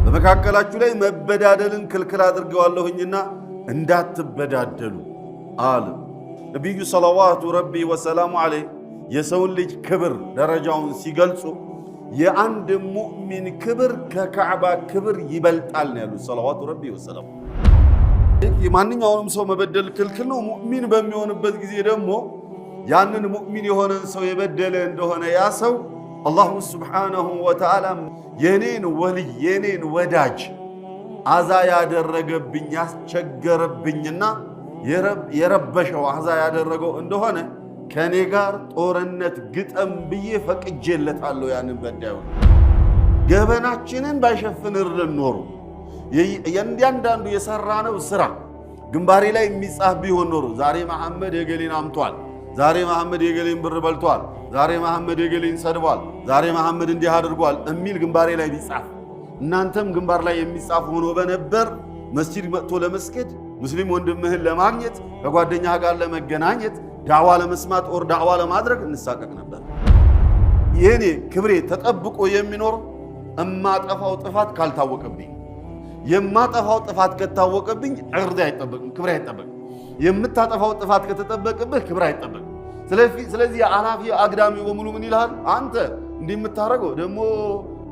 በመካከላችሁ ላይ መበዳደልን ክልክል አድርገዋለሁኝና እንዳትበዳደሉ አለ ነብዩ ሰለዋቱ ረቢ ወሰላሙ ዐለይሂ። የሰውን ልጅ ክብር ደረጃውን ሲገልጹ የአንድ ሙእሚን ክብር ከካዕባ ክብር ይበልጣል ነው ያሉት ሰለዋቱ ረቢ ወሰላሙ። የማንኛውንም ሰው መበደል ክልክል ነው። ሙእሚን በሚሆንበት ጊዜ ደግሞ ያንን ሙእሚን የሆነን ሰው የበደለ እንደሆነ ያ ሰው አላሁ ሱብሓነሁ ወተዓላ የኔን ወልይ የኔን ወዳጅ አዛ ያደረገብኝ ያስቸገረብኝና የረበሸው አዛ ያደረገው እንደሆነ ከኔ ጋር ጦርነት ግጠም ብዬ ፈቅጄለታለሁ። ያንን በዳዩ ገበናችንን ባይሸፍንልን ኖሮ እያንዳንዱ የሰራነው ስራ ግንባሬ ላይ የሚጻፍ ቢሆን ኖሮ ዛሬ መሐመድ የገሌን አምቷል፣ ዛሬ መሐመድ የገሌን ብር በልቷል፣ ዛሬ መሐመድ የገሌን ሰድቧል፣ ዛሬ መሐመድ እንዲህ አድርጓል የሚል ግንባሬ ላይ ቢጻፍ እናንተም ግንባር ላይ የሚጻፍ ሆኖ በነበር መስጂድ መጥቶ ለመስገድ ሙስሊም ወንድምህን ለማግኘት ከጓደኛህ ጋር ለመገናኘት ዳዕዋ ለመስማት ኦር ዳዕዋ ለማድረግ እንሳቀቅ ነበር። የኔ ክብሬ ተጠብቆ የሚኖር እማጠፋው ጥፋት ካልታወቀብኝ፣ የማጠፋው ጥፋት ከታወቀብኝ ዕርድ አይጠበቅም፣ ክብሬ አይጠበቅም። የምታጠፋው ጥፋት ከተጠበቀብህ ክብሬ አይጠበቅም። ስለዚህ አላፊ አግዳሚ በሙሉ ምን ይልሃል? አንተ እንዲህ የምታረገው ደግሞ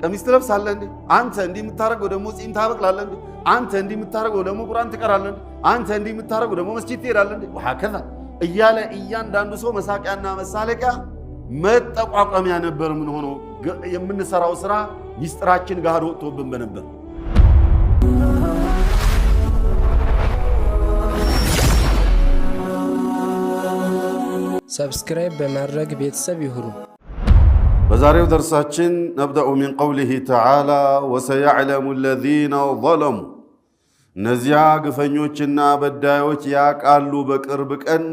ቀሚስ ትለብሳለህ እንዴ? አንተ እንዲህ የምታረገው ደግሞ ጺም ታበቅላለህ እንዴ? አንተ እንዲህ የምታረገው ደግሞ ቁርአን ትቀራለህ እንዴ? አንተ እንዲህ የምታረገው ደግሞ መስጂድ ትሄዳለህ እንዴ? ወሃከዛ እያለ እያንዳንዱ ሰው መሳቂያና መሳለቂያ መጠቋቋሚያ ነበር። ምን ሆኖ የምንሰራው ስራ ሚስጥራችን ጋር ወጥቶብን በነበር። ሰብስክራይብ በማድረግ ቤተሰብ ይሁኑ። በዛሬው ደርሳችን ነብደኡ ሚን ቀውሊሂ ተዓላ ወሰየዕለሙ አለዚነ ظለሙ፣ እነዚያ ግፈኞችና በዳዮች ያቃሉ በቅርብ ቀን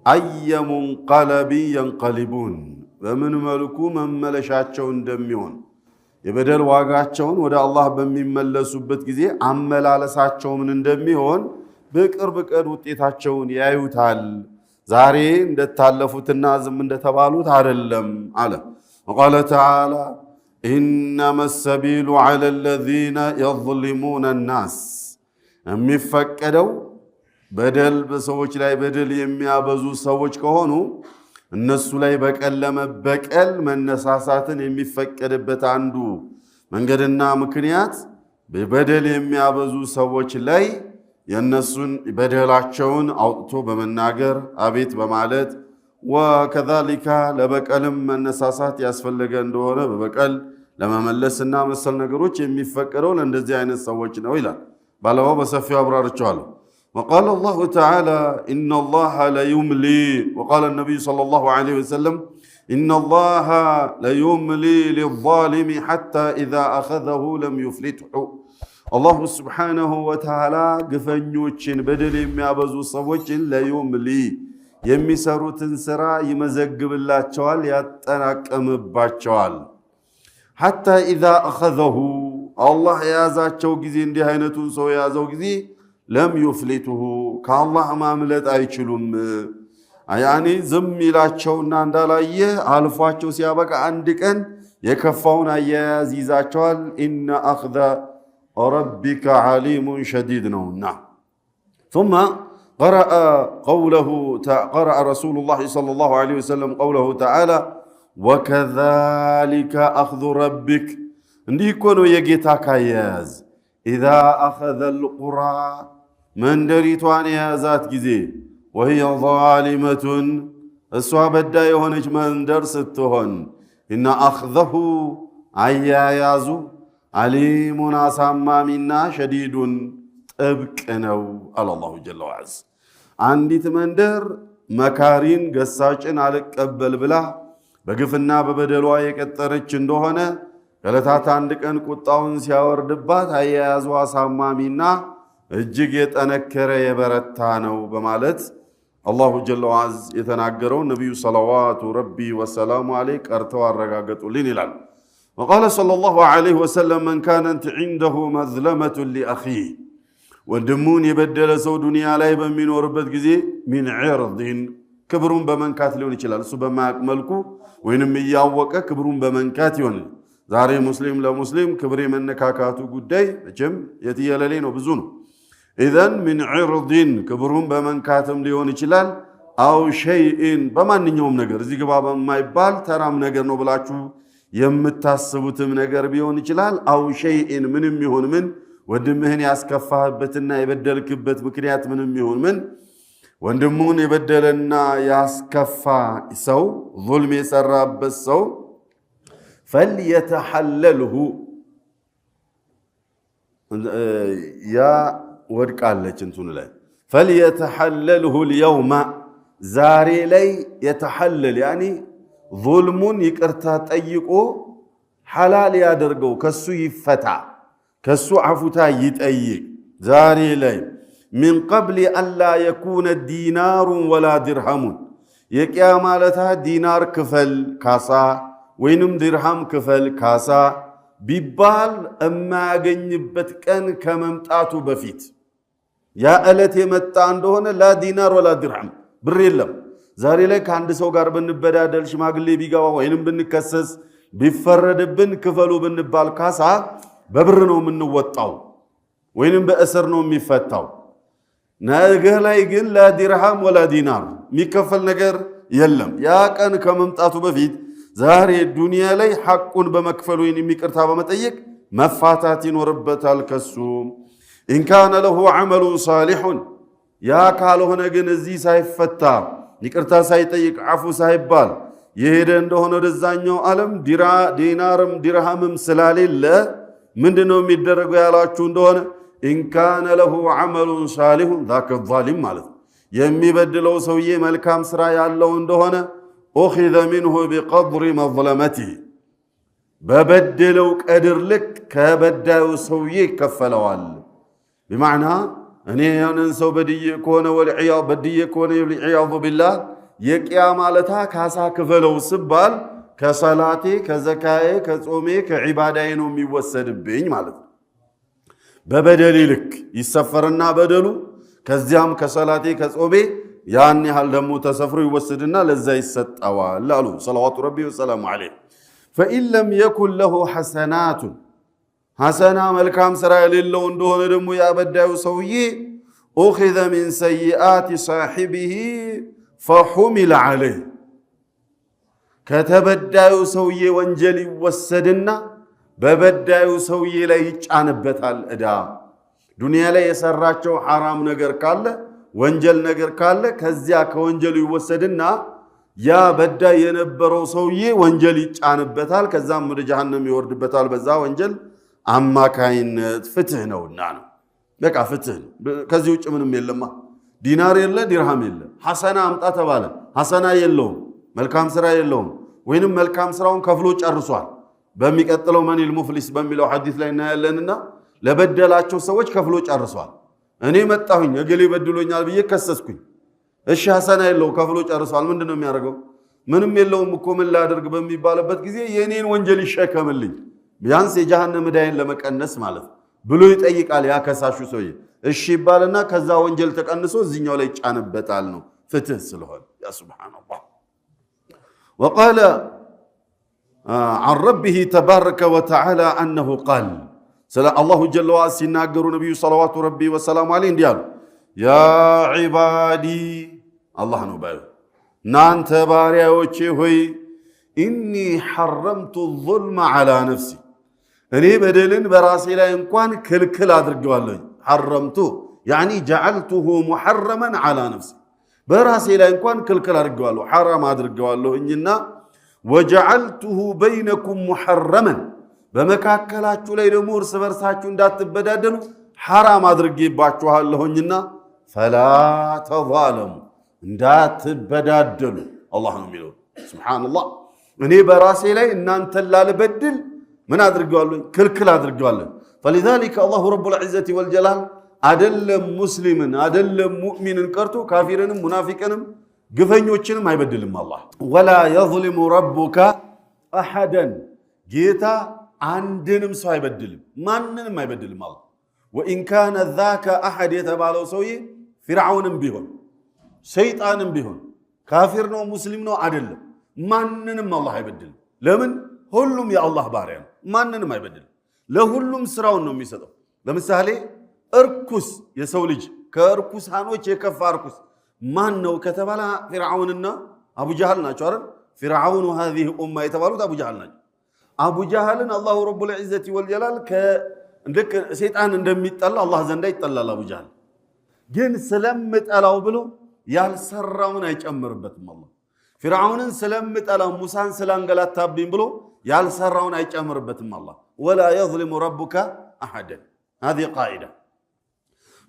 አየ ሙንቀለቢ የንቀሊቡን፣ በምን መልኩ መመለሻቸው እንደሚሆን የበደል ዋጋቸውን ወደ አላህ በሚመለሱበት ጊዜ አመላለሳቸው ምን እንደሚሆን በቅርብ ቀን ውጤታቸውን ያዩታል። ዛሬ እንደታለፉትና ዝም እንደተባሉት አይደለም አለ። ወቃለ ተዓላ ኢነማ ሰቢሉ ዐለ አለዚነ የዝሊሙነ ናስ፣ የሚፈቀደው በደል በሰዎች ላይ በደል የሚያበዙ ሰዎች ከሆኑ እነሱ ላይ በቀል ለመበቀል መነሳሳትን የሚፈቀድበት አንዱ መንገድና ምክንያት በበደል የሚያበዙ ሰዎች ላይ የነሱን በደላቸውን አውጥቶ በመናገር አቤት በማለት ወከዛሊካ ለበቀልም መነሳሳት ያስፈልገ እንደሆነ በበቀል ለመመለስና መሰል ነገሮች የሚፈቀደው ለእንደዚህ አይነት ሰዎች ነው ይላል። ባለፈው በሰፊው አብራርቻለሁ። وقال الله تعالى إن الله ليملي، وقال النبي صلى الله عليه وسلم إن الله ليملي للظالم حتى إذا أخذه لم يفلته። الله سبحانه وتعالى ግፈኞችን በደል የሚያበዙ ሰዎችን ለዩምሊ የሚሰሩትን ስራ ይመዘግብላቸዋል፣ ያጠናቀምባቸዋል። حتى إذا أخذه الله የያዛቸው ጊዜ እንዲህ አይነቱን ሰው የያዘው ጊዜ ለም ዩፍሊቱሁ ከአላህ ማምለጥ አይችሉም። ያኒ ዝም ይላቸውና እንዳላየ አልፏቸው ሲያበቃ አንድ ቀን የከፋውን አያያዝ ይዛቸዋል። ኢነ አኽዘ ረቢከ ዓሊሙን ሸዲድ ነውና። ثم قرأ رسول الله صلى الله عليه وسلم قوله تعالى وكذلك أخذ ربك، እንዲህ እኮ ነው የጌታ አያያዝ። ኢዛ አኸዘ አልቁራ መንደሪቷን የያዛት ጊዜ ወህየ ዛሊመቱን እሷ በዳ የሆነች መንደር ስትሆን እና አኽዘሁ አያያዙ አሊሙን አሳማሚና ሸዲዱን ጥብቅ ነው አለ አላሁ ጀለ ወዐዝ። አንዲት መንደር መካሪን ገሳጭን አልቀበል ብላ በግፍና በበደሏ የቀጠረች እንደሆነ ከዕለታት አንድ ቀን ቁጣውን ሲያወርድባት አያያዙ አሳማሚና እጅግ የጠነከረ የበረታ ነው በማለት አላሁ ጀለ ወዐዝ የተናገረው ነቢዩ ሰለዋቱ ረቢ ወሰላሙ ዐለይሂ ቀርተው አረጋገጡልን ይላል። ወቃለ ሰለላሁ ዐለይሂ ወሰለም መን ካነት ዒንደሁ መዝለመቱን ሊአኺህ፣ ወንድሙን የበደለ ሰው ዱንያ ላይ በሚኖርበት ጊዜ ሚን ዒርዲን ክብሩን በመንካት ሊሆን ይችላል። እሱ በማያውቅ መልኩ ወይንም እያወቀ ክብሩን በመንካት ይሆናል። ዛሬ ሙስሊም ለሙስሊም ክብር የመነካካቱ ጉዳይ መቼም የትየለሌ ነው፣ ብዙ ነው። ኢዘን ሚን ዒርዲን ክብሩን በመንካትም ሊሆን ይችላል። አው ሸይኢን በማንኛውም ነገር እዚህ ግባ በማይባል ተራም ነገር ነው ብላችሁ የምታስቡትም ነገር ቢሆን ይችላል። አው ሸይኢን ምንም ይሁን ምን ወንድምህን ያስከፋህበትና የበደልክበት ምክንያት ምንም ይሁን ምን ወንድሙን የበደለና ያስከፋ ሰው ዙልም የሰራበት ሰው ፈልየተሐለልሁ ያ ወድቃለች እንትኑ ላይ ፈልየተሐለልሁ ልየውማ ዛሬ ላይ የተሐለል ያኒ ዙልሙን ይቅርታ ጠይቆ ሐላል ያደርገው ከሱ ይፈታ ከሱ አፉታ ይጠይቅ ዛሬ ላይ من قبل أن لا يكون دينار ولا درهم يقيا مالتا دينار كفل كاسا وينم درهم كفل كاسا بيبال أما أغنيبت كان كممتاتو بفيت يا ألتي متان دهون لا دينار ولا درهم بريلم زاري لك عند سو غار بنبدادل شماغلي بيغاوا وينم بنكسس بيفردبن كفلو بنبال كاسا ببر ነው የምንወጣው ወይንም በእስር ነው የሚፈታው ነገ ላይ ግን ላ ዲርሃም ወላ ዲናር የሚከፈል ነገር የለም ያ ቀን ከመምጣቱ በፊት ዛሬ ዱንያ ላይ ሐቁን በመክፈል ወይንም የሚቅርታ በመጠየቅ መፋታት ይኖርበታል ከሱ ኢን ካነ ለሁ ዐመሉ ሷሊሑን ያ ካልሆነ ግን እዚህ ሳይፈታ ይቅርታ ሳይጠይቅ አፉ ሳይባል የሄደ እንደሆነ ወደዛኛው ዓለም ዲናርም ዲርሃምም ስላሌለ ምንድነው የሚደረገው ያላችሁ እንደሆነ ኢን ካነ ለሁ ዐመሉን ሷሊሑን ዛከ ዛሊም ማለት የሚበድለው ሰውዬ መልካም ስራ ያለው እንደሆነ ኡኺዘ ሚንሁ ቢቀድሪ መዝለመቲሂ በበደለው ቀድር ልክ ከበዳዩ ሰውዬ ይከፈለዋል በማዕና እኔ ያንን ሰው በድዬ ከሆነ ወልዒያዙ ቢላህ የቂያማ ለታ ካሳ ክፈለው ሲባል ከሰላቴ ከዘካዬ ከጾሜ ከዒባዳዬ ነው የሚወሰድብኝ ማለት ነው በበደል ልክ ይሰፈርና በደሉ ከዚያም ከሰላቴ ከጾሜ ያን ያህል ደግሞ ተሰፍሮ ይወሰድና ለዛ ይሰጣዋል አሉ ሰለዋቱ ረቢ ወሰላሙ ዐለይሂ فإن لم يكن له حسنات ሐሰና መልካም ስራ የሌለው እንደሆነ ደግሞ ያበዳዩ ሰውዬ أخذ من سيئات صاحبه فحمل عليه ከተበዳዩ ሰውዬ ወንጀል ይወሰድና በበዳዩ ሰውዬ ላይ ይጫንበታል እዳ ዱንያ ላይ የሰራቸው ሐራም ነገር ካለ ወንጀል ነገር ካለ ከዚያ ከወንጀሉ ይወሰድና ያ በዳይ የነበረው ሰውዬ ወንጀል ይጫንበታል ከዛም ወደ ጀሃነም ይወርድበታል በዛ ወንጀል አማካይነት ፍትህ ነውና ነው በቃ ፍትህ ከዚህ ውጭ ምንም የለማ ዲናር የለ ዲርሃም የለ ሐሰና አምጣ ተባለ ሐሰና የለውም መልካም ስራ የለውም ወይንም መልካም ስራውን ከፍሎ ጨርሷል በሚቀጥለው መኒል ሙፍሊስ በሚለው ሐዲስ ላይ እናያለንና ለበደላቸው ሰዎች ከፍሎ ጨርሷል እኔ መጣሁኝ እገሌ በድሎኛል ብዬ ከሰስኩኝ እሺ ሐሰና የለው ከፍሎ ጨርሷል ምንድነው የሚያደርገው ምንም የለውም እኮ ምን ላድርግ በሚባልበት ጊዜ የኔን ወንጀል ይሸከምልኝ ቢያንስ የጀሃነም ዳይን ለመቀነስ ማለት ብሎ ይጠይቃል ያከሳሹ ሰውዬ እሺ ይባልና ከዛ ወንጀል ተቀንሶ እዚህኛው ላይ ጫንበታል ነው ፍትህ ስለሆነ ያ ሱብሃንአላህ وقال عن ربه تبارك وتعالى أنه قال الله جل وعلا سيناغر نبي صلوات ربي وسلام عليه انديال يا عبادي الله نبال نانت بارياوچي هوي إني حرمت الظلم على نفسي እኔ በደልን በራሴ ላይ እንኳን ክልክል አድርጌዋለሁ حرمت يعني جعلته محرما على نفسي በራሴ ላይ እንኳን ክልክል አድርጌዋለሁ حرام አድርጌዋለሁ እኝና وجعلته بينكم محرما በመካከላችሁ ላይ ደግሞ እርስ በርሳችሁ እንዳትበዳደሉ حرام አድርጌባችኋለሁኝና فلا تظالموا እንዳትበዳደሉ አላህ ነው የሚለው ሱብሃንአላህ እኔ በራሴ ላይ እናንተን ላልበድል من أدرجوالله كل أدرجوالله فلذلك الله رب العزة والجلال أدلم مسلما أدلم مؤمنا كرتو كافرا منافقا قفنيوچن ما يبدلهم الله ولا يظلم ربك أحدا جيتا عندنم سو يبدلهم مانن ما يبدلهم الله وإن كان ذاك أحد يتبالو سوي فرعون بهم شيطان بهم كافرنا ومسلمنا أدلم مانن الله يبدل لمن ሁሉም የአላህ ባሪያ ነው። ማንንም አይበድልም። ለሁሉም ስራውን ነው የሚሰጠው። ለምሳሌ እርኩስ የሰው ልጅ ከእርኩሳኖች የከፋ እርኩስ ማን ነው ከተባለ ፊርዓውንና አቡ ጀህል ናቸው አይደል? ፊርዓውን هذه ኡማ የተባሉት አቡ ጀህል ናቸው። አቡ ጀህልን አላሁ ረቡል ዒዘቲ ወልጀላል ልክ ሰይጣን እንደሚጠላ አላህ ዘንዳ ይጠላል። አቡ ጀህል ግን ስለምጠላው ብሎ ያልሰራውን አይጨምርበትም። አላህ ፊርዓውንን ስለምጠላው ሙሳን ስላንገላታብኝ ብሎ ያልሰራውን አይጨምርበትም። አላህ ወላ የዝሊሙ ረቡከ አሐደን هذه قاعدة.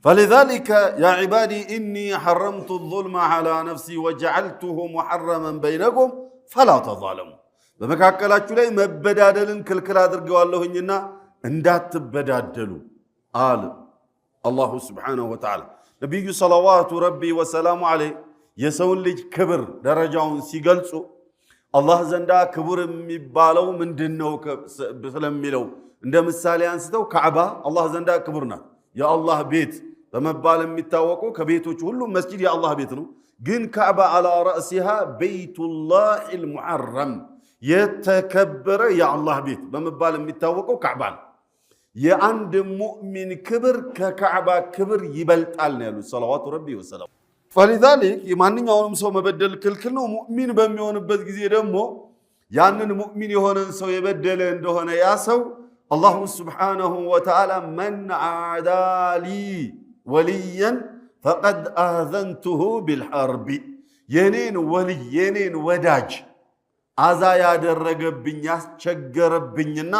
فلذلك يا عبادي إني حرمت الظلم على نفسي وجعلته محرما بينكم فلا تظالموا. በመካከላችሁ ላይ መበዳደልን ክልክል አድርጌዋለሁኝና እንዳትበዳደሉ አለ አላሁ ሱብሓነሁ ወተዓላ። ነቢዩ ሰለዋቱ ረቢ ወሰላሙ ዐለይህ የሰውን ልጅ ክብር ደረጃውን ሲገልጹ አላህ ዘንዳ ክቡር የሚባለው ምንድነው ስለሚለው እንደ ምሳሌ አንስተው ካዕባ አላህ ዘንዳ ክቡር ናት። የአላህ ቤት በመባል የሚታወቀው ከቤቶች ሁሉ መስጂድ የአላህ ቤት ነው። ግን ካዕባ አላ ረእሲሃ በይቱላሂል ሙሐረም የተከበረ የአላህ ቤት በመባል የሚታወቀው ካዕባ ነው። የአንድ ሙእሚን ክብር ከካዕባ ክብር ይበልጣል ነው ያሉት ሰለዋቱ ረቢ ወሰላሙ። فلذلك የማንኛውንም ሰው መበደል ክልክል ነው። ሙእሚን በሚሆንበት ጊዜ ደግሞ ያንን ሙእሚን የሆነን ሰው የበደለ እንደሆነ ያ ሰው አላሁ ስብሓነሁ ወተዓላ መን ዓዳሊ ወልየን ፈቀድ አዘንቱሁ ቢልሐርቢ የኔን ወልይ የኔን ወዳጅ አዛ ያደረገብኝ ያስቸገረብኝና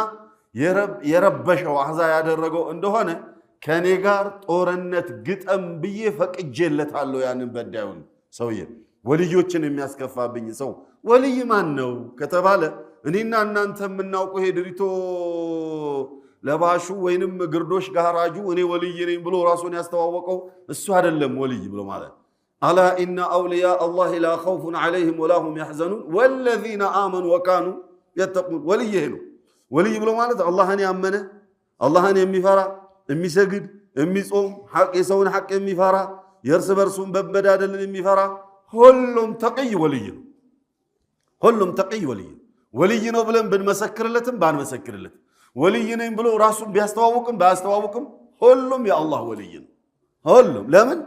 የረበሸው አዛ ያደረገው እንደሆነ ከኔ ጋር ጦርነት ግጠም ብዬ ፈቅጄለታለሁ። ያንን በዳዩን ሰውዬ ወልዮችን የሚያስከፋብኝ ሰው ወልይ ማን ነው ከተባለ እኔና እናንተ የምናውቀው ይሄ ድሪቶ ለባሹ ወይንም ግርዶሽ ጋራጁ እኔ ወልይ ነኝ ብሎ ራሱን ያስተዋወቀው እሱ አይደለም ወልይ ብሎ ማለት አላ ኢነ አውሊያ አላህ ላ ኸውፉን ዐለይሂም ወላ ሁም ያሕዘኑን ወለዚነ አመኑ ወካኑ የተቁን። ወልይ ነው። ወልይ ብሎ ማለት አላህን ያመነ አላህን የሚፈራ የሚሰግድ የሚጾም የሰውን ሐቅ የሚፈራ የእርስ በርሱን በመበዳደልን የሚፈራ ሁሉም ተቅይ ወልይ ነው። ሁሉም ተቅይ ወልይ ነው። ወልይ ነው ብለን ብንመሰክርለትም ባንመሰክርለትም ወልይ ነኝ ብሎ ራሱን ቢያስተዋውቅም ባያስተዋውቅም ሁሉም የአላህ ወልይ ነው። ሁሉም ለምን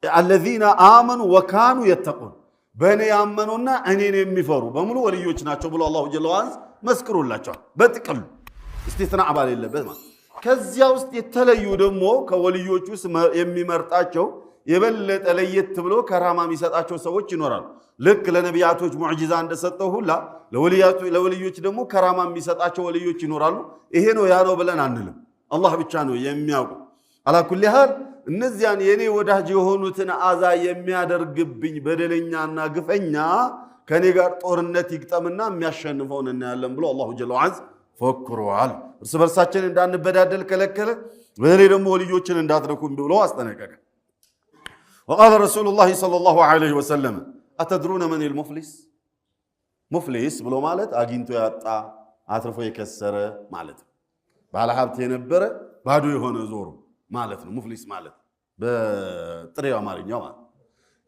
አለዚነ አመኑ ወካኑ የተቁን በእኔ ያመኑና እኔን የሚፈሩ በሙሉ ወልዮች ናቸው ብሎ አላሁ ጀለ ወዐላ መስክሮላቸዋል። በጥቅሉ እስቲስናዕ ባሌለበት ማለት ከዚያ ውስጥ የተለዩ ደግሞ ከወልዮች ውስጥ የሚመርጣቸው የበለጠ ለየት ብሎ ከራማ የሚሰጣቸው ሰዎች ይኖራሉ። ልክ ለነቢያቶች ሙዕጂዛ እንደሰጠው ሁላ ለወልዮች ደግሞ ከራማ የሚሰጣቸው ወልዮች ይኖራሉ። ይሄ ነው ያ ነው ብለን አንልም። አላህ ብቻ ነው የሚያውቁ። አላኩል ያህል እነዚያን የኔ ወዳጅ የሆኑትን አዛ የሚያደርግብኝ በደለኛና ግፈኛ ከኔ ጋር ጦርነት ይግጠምና የሚያሸንፈውን እናያለን ብሎ አላሁ ጀለ ወዐላ ፈክሯል። እርስ በርሳችን እንዳንበዳደል ከለከለ። በተለይ ደግሞ ወልዮችን እንዳትነኩን ብሎ አስጠነቀቀ። وقال رسول الله صلى الله عليه وسلم أتدرون من المفلس؟ ሙፍሊስ ብሎ ማለት አግኝቶ ያጣ አትርፎ የከሰረ ማለት ነው። ባለ ሀብት የነበረ ባዶ የሆነ ዞሮ ማለት ነው ሙፍሊስ ማለት በጥሬው አማርኛው ማለት።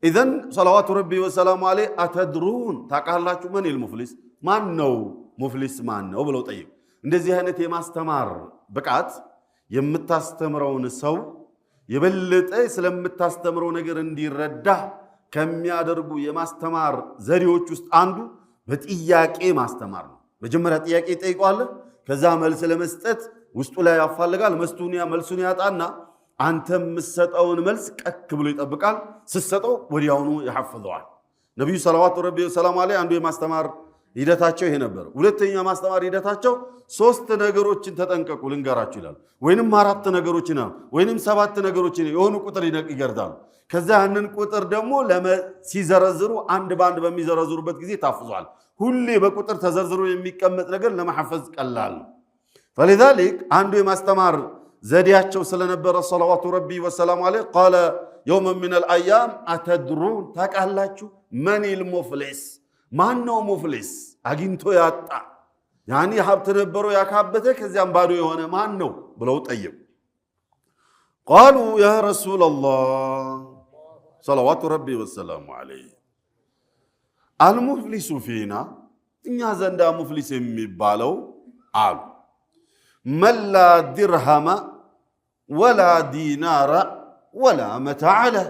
ኢዘን ሰለዋቱ ረቢ ወሰላሙ ዐለይሂ አተድሩን ታውቃላችሁ ምን ሙፍሊስ ማን ነው ሙፍሊስ ማን ነው ብለው ጠይቁ። እንደዚህ አይነት የማስተማር ብቃት የምታስተምረውን ሰው የበለጠ ስለምታስተምረው ነገር እንዲረዳ ከሚያደርጉ የማስተማር ዘዴዎች ውስጥ አንዱ በጥያቄ ማስተማር ነው። መጀመሪያ ጥያቄ ይጠይቀዋል። ከዛ መልስ ለመስጠት ውስጡ ላይ ያፋልጋል። መልሱን ያጣና አንተ የምትሰጠውን መልስ ቀክ ብሎ ይጠብቃል። ስትሰጠው ወዲያውኑ ያሐፍዘዋል። ነብዩ ሰለላሁ ዐለይሂ ወሰለም አንዱ የማስተማር ሂደታቸው ይሄ ነበር። ሁለተኛ ማስተማር ሂደታቸው ሶስት ነገሮችን ተጠንቀቁ ልንገራችሁ ይላል። ወይንም አራት ነገሮችን ወይንም ሰባት ነገሮችን የሆኑ ቁጥር ይገርዳሉ። ከዛ ያንን ቁጥር ደግሞ ሲዘረዝሩ አንድ ባንድ በሚዘረዝሩበት ጊዜ ታፍዟል። ሁሌ በቁጥር ተዘርዝሮ የሚቀመጥ ነገር ለማሐፈዝ ቀላል። فلذلك አንዱ የማስተማር ዘዴያቸው ስለነበረ ሰለዋቱ ረቢ ወሰላሙ ዐለይሂ قال يوم من الايام اتدرون ታውቃላችሁ من المفلس ማን ነው ሙፍሊስ አግኝቶ ያጣ ያኒ ሀብት ነበረው ያካበተ ከዚያም ባዶ የሆነ ማን ነው ብለው ጠየቁ። قالوا يا رسول الله صلوات ربي والسلام عليه المفلس فينا እኛ ዘንዳ ሙፍሊስ የሚባለው አሉ መላ ድርሃመ ወላ ዲናራ ወላ መታዕ ለህ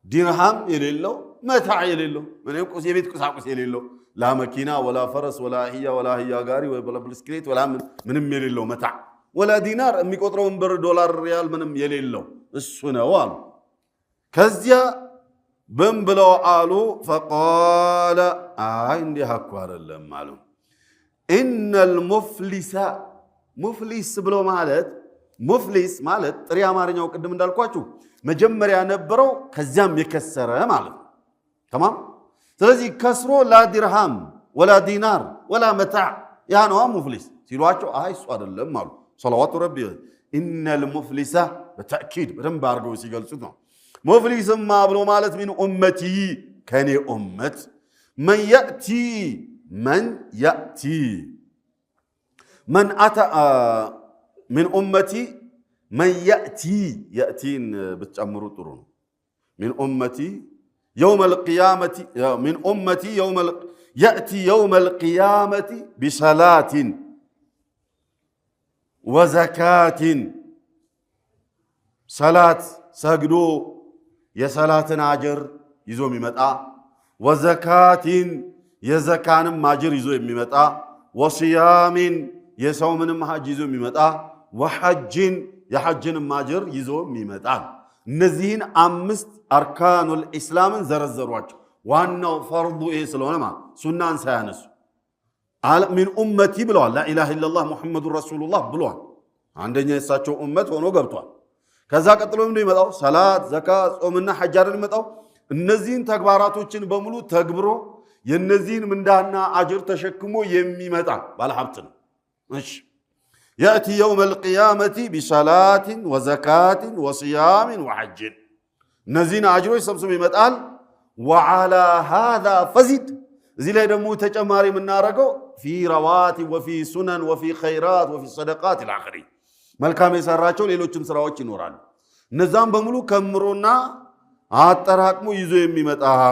ዲርሃም የሌለው መታዕ የሌለው የቤት ቁሳቁስ የሌለው ላ መኪና ወላ ፈረስ ወላ አህያ ወላ አህያ ጋሪ ወላ ብስክሌት ወላ ምንም የሌለው መታዕ ወላ ዲናር የሚቆጥረውን ብር ዶላር ሪያል ምንም የሌለው እሱ ነው አሉ ከዚያ በም ብለው አሉ ፈቃለ አይ እንዲህ እኮ አይደለም አሉ ኢነል ሙፍሊሳ ሙፍሊስ ብሎ ማለት ሙፍሊስ ማለት ጥሪ አማርኛው ቅድም እንዳልኳችሁ መጀመሪያ ነበረው ከዚያም የከሰረ ማለት ተማም ስለዚህ ከስሮ ላ ዲርሃም ወላ ዲናር ወላ መታዕ ያ ነው ሙፍሊስ ሲሏቸው አይ እሱ አይደለም አሉ ሰለዋቱ ረቢ ኢነል ሙፍሊሳ በተእኪድ በደንብ አድርገው ሲገልጹት ነው ሙፍሊስማ ብሎ ማለት ሚን ኡመቲ ከኔ ኡመት መን ያእቲ من أتى من أمتي من يأتين بتأمروا ترون من أمتي يوم القيامة من أمتي يأتي يوم القيامة بصلاة وزكاة صلاة سجدوا يا صلاة أجر يزومي متى وزكاة يا زكاة ماجر يزومي متى وصيام የሰውምንም ሐጅ ይዞ የሚመጣ ወሐጅን የሐጅን ማጅር ይዞ የሚመጣ እነዚህን አምስት አርካኑል ኢስላምን ዘረዘሯቸው ዋናው ፈርዱ ይሄ ስለሆነ ማለት ሱናን ሳያነሱ ሚን ኡመቲ ብለዋል ላ ኢላሃ ኢላላህ ሙሐመዱር ረሱሉላህ ብለዋል አንደኛ የሳቸው ኡመት ሆኖ ገብቷል ከዛ ቀጥሎ ምንድነው የሚመጣው ሰላት ዘካት ጾምና ሐጅ አይደል የሚመጣው እነዚህን ተግባራቶችን በሙሉ ተግብሮ የነዚህን ምንዳና አጅር ተሸክሞ የሚመጣ ባለሀብት ነው እሺ يأتي يوم القيامة بصلاة وزكاة وصيام وحج نزين أجروي سبسم يمتقال وعلى هذا فزد زي لا يدمو تجماري من نارقو في رواتب وفي سنن وفي خيرات وفي صدقات الآخرين ملكام يسراتشو ليلو تنسراوچ نوران نظام بملو كمرونا آتراكمو يزو يمتقها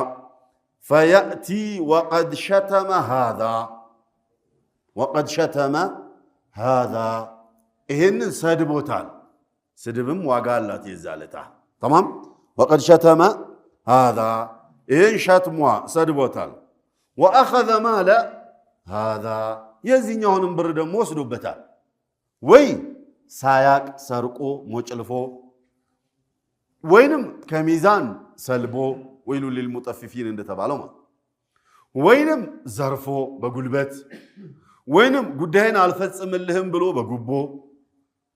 فيأتي وقد شتم هذا وقد شتم هذا إهن سدبوتان سدبم وقالات يزالتا تمام وقد شتم هذا إهن شتموا سدبوتان وأخذ مال هذا يزين يهون بردم وسدبتان وي سايق سرقو موچلفو وينم كميزان سلبو ويلو للمطففين عند تبعلوما وينم زرفو بقلبت ወይንም ጉዳይን አልፈጽምልህም ብሎ በጉቦ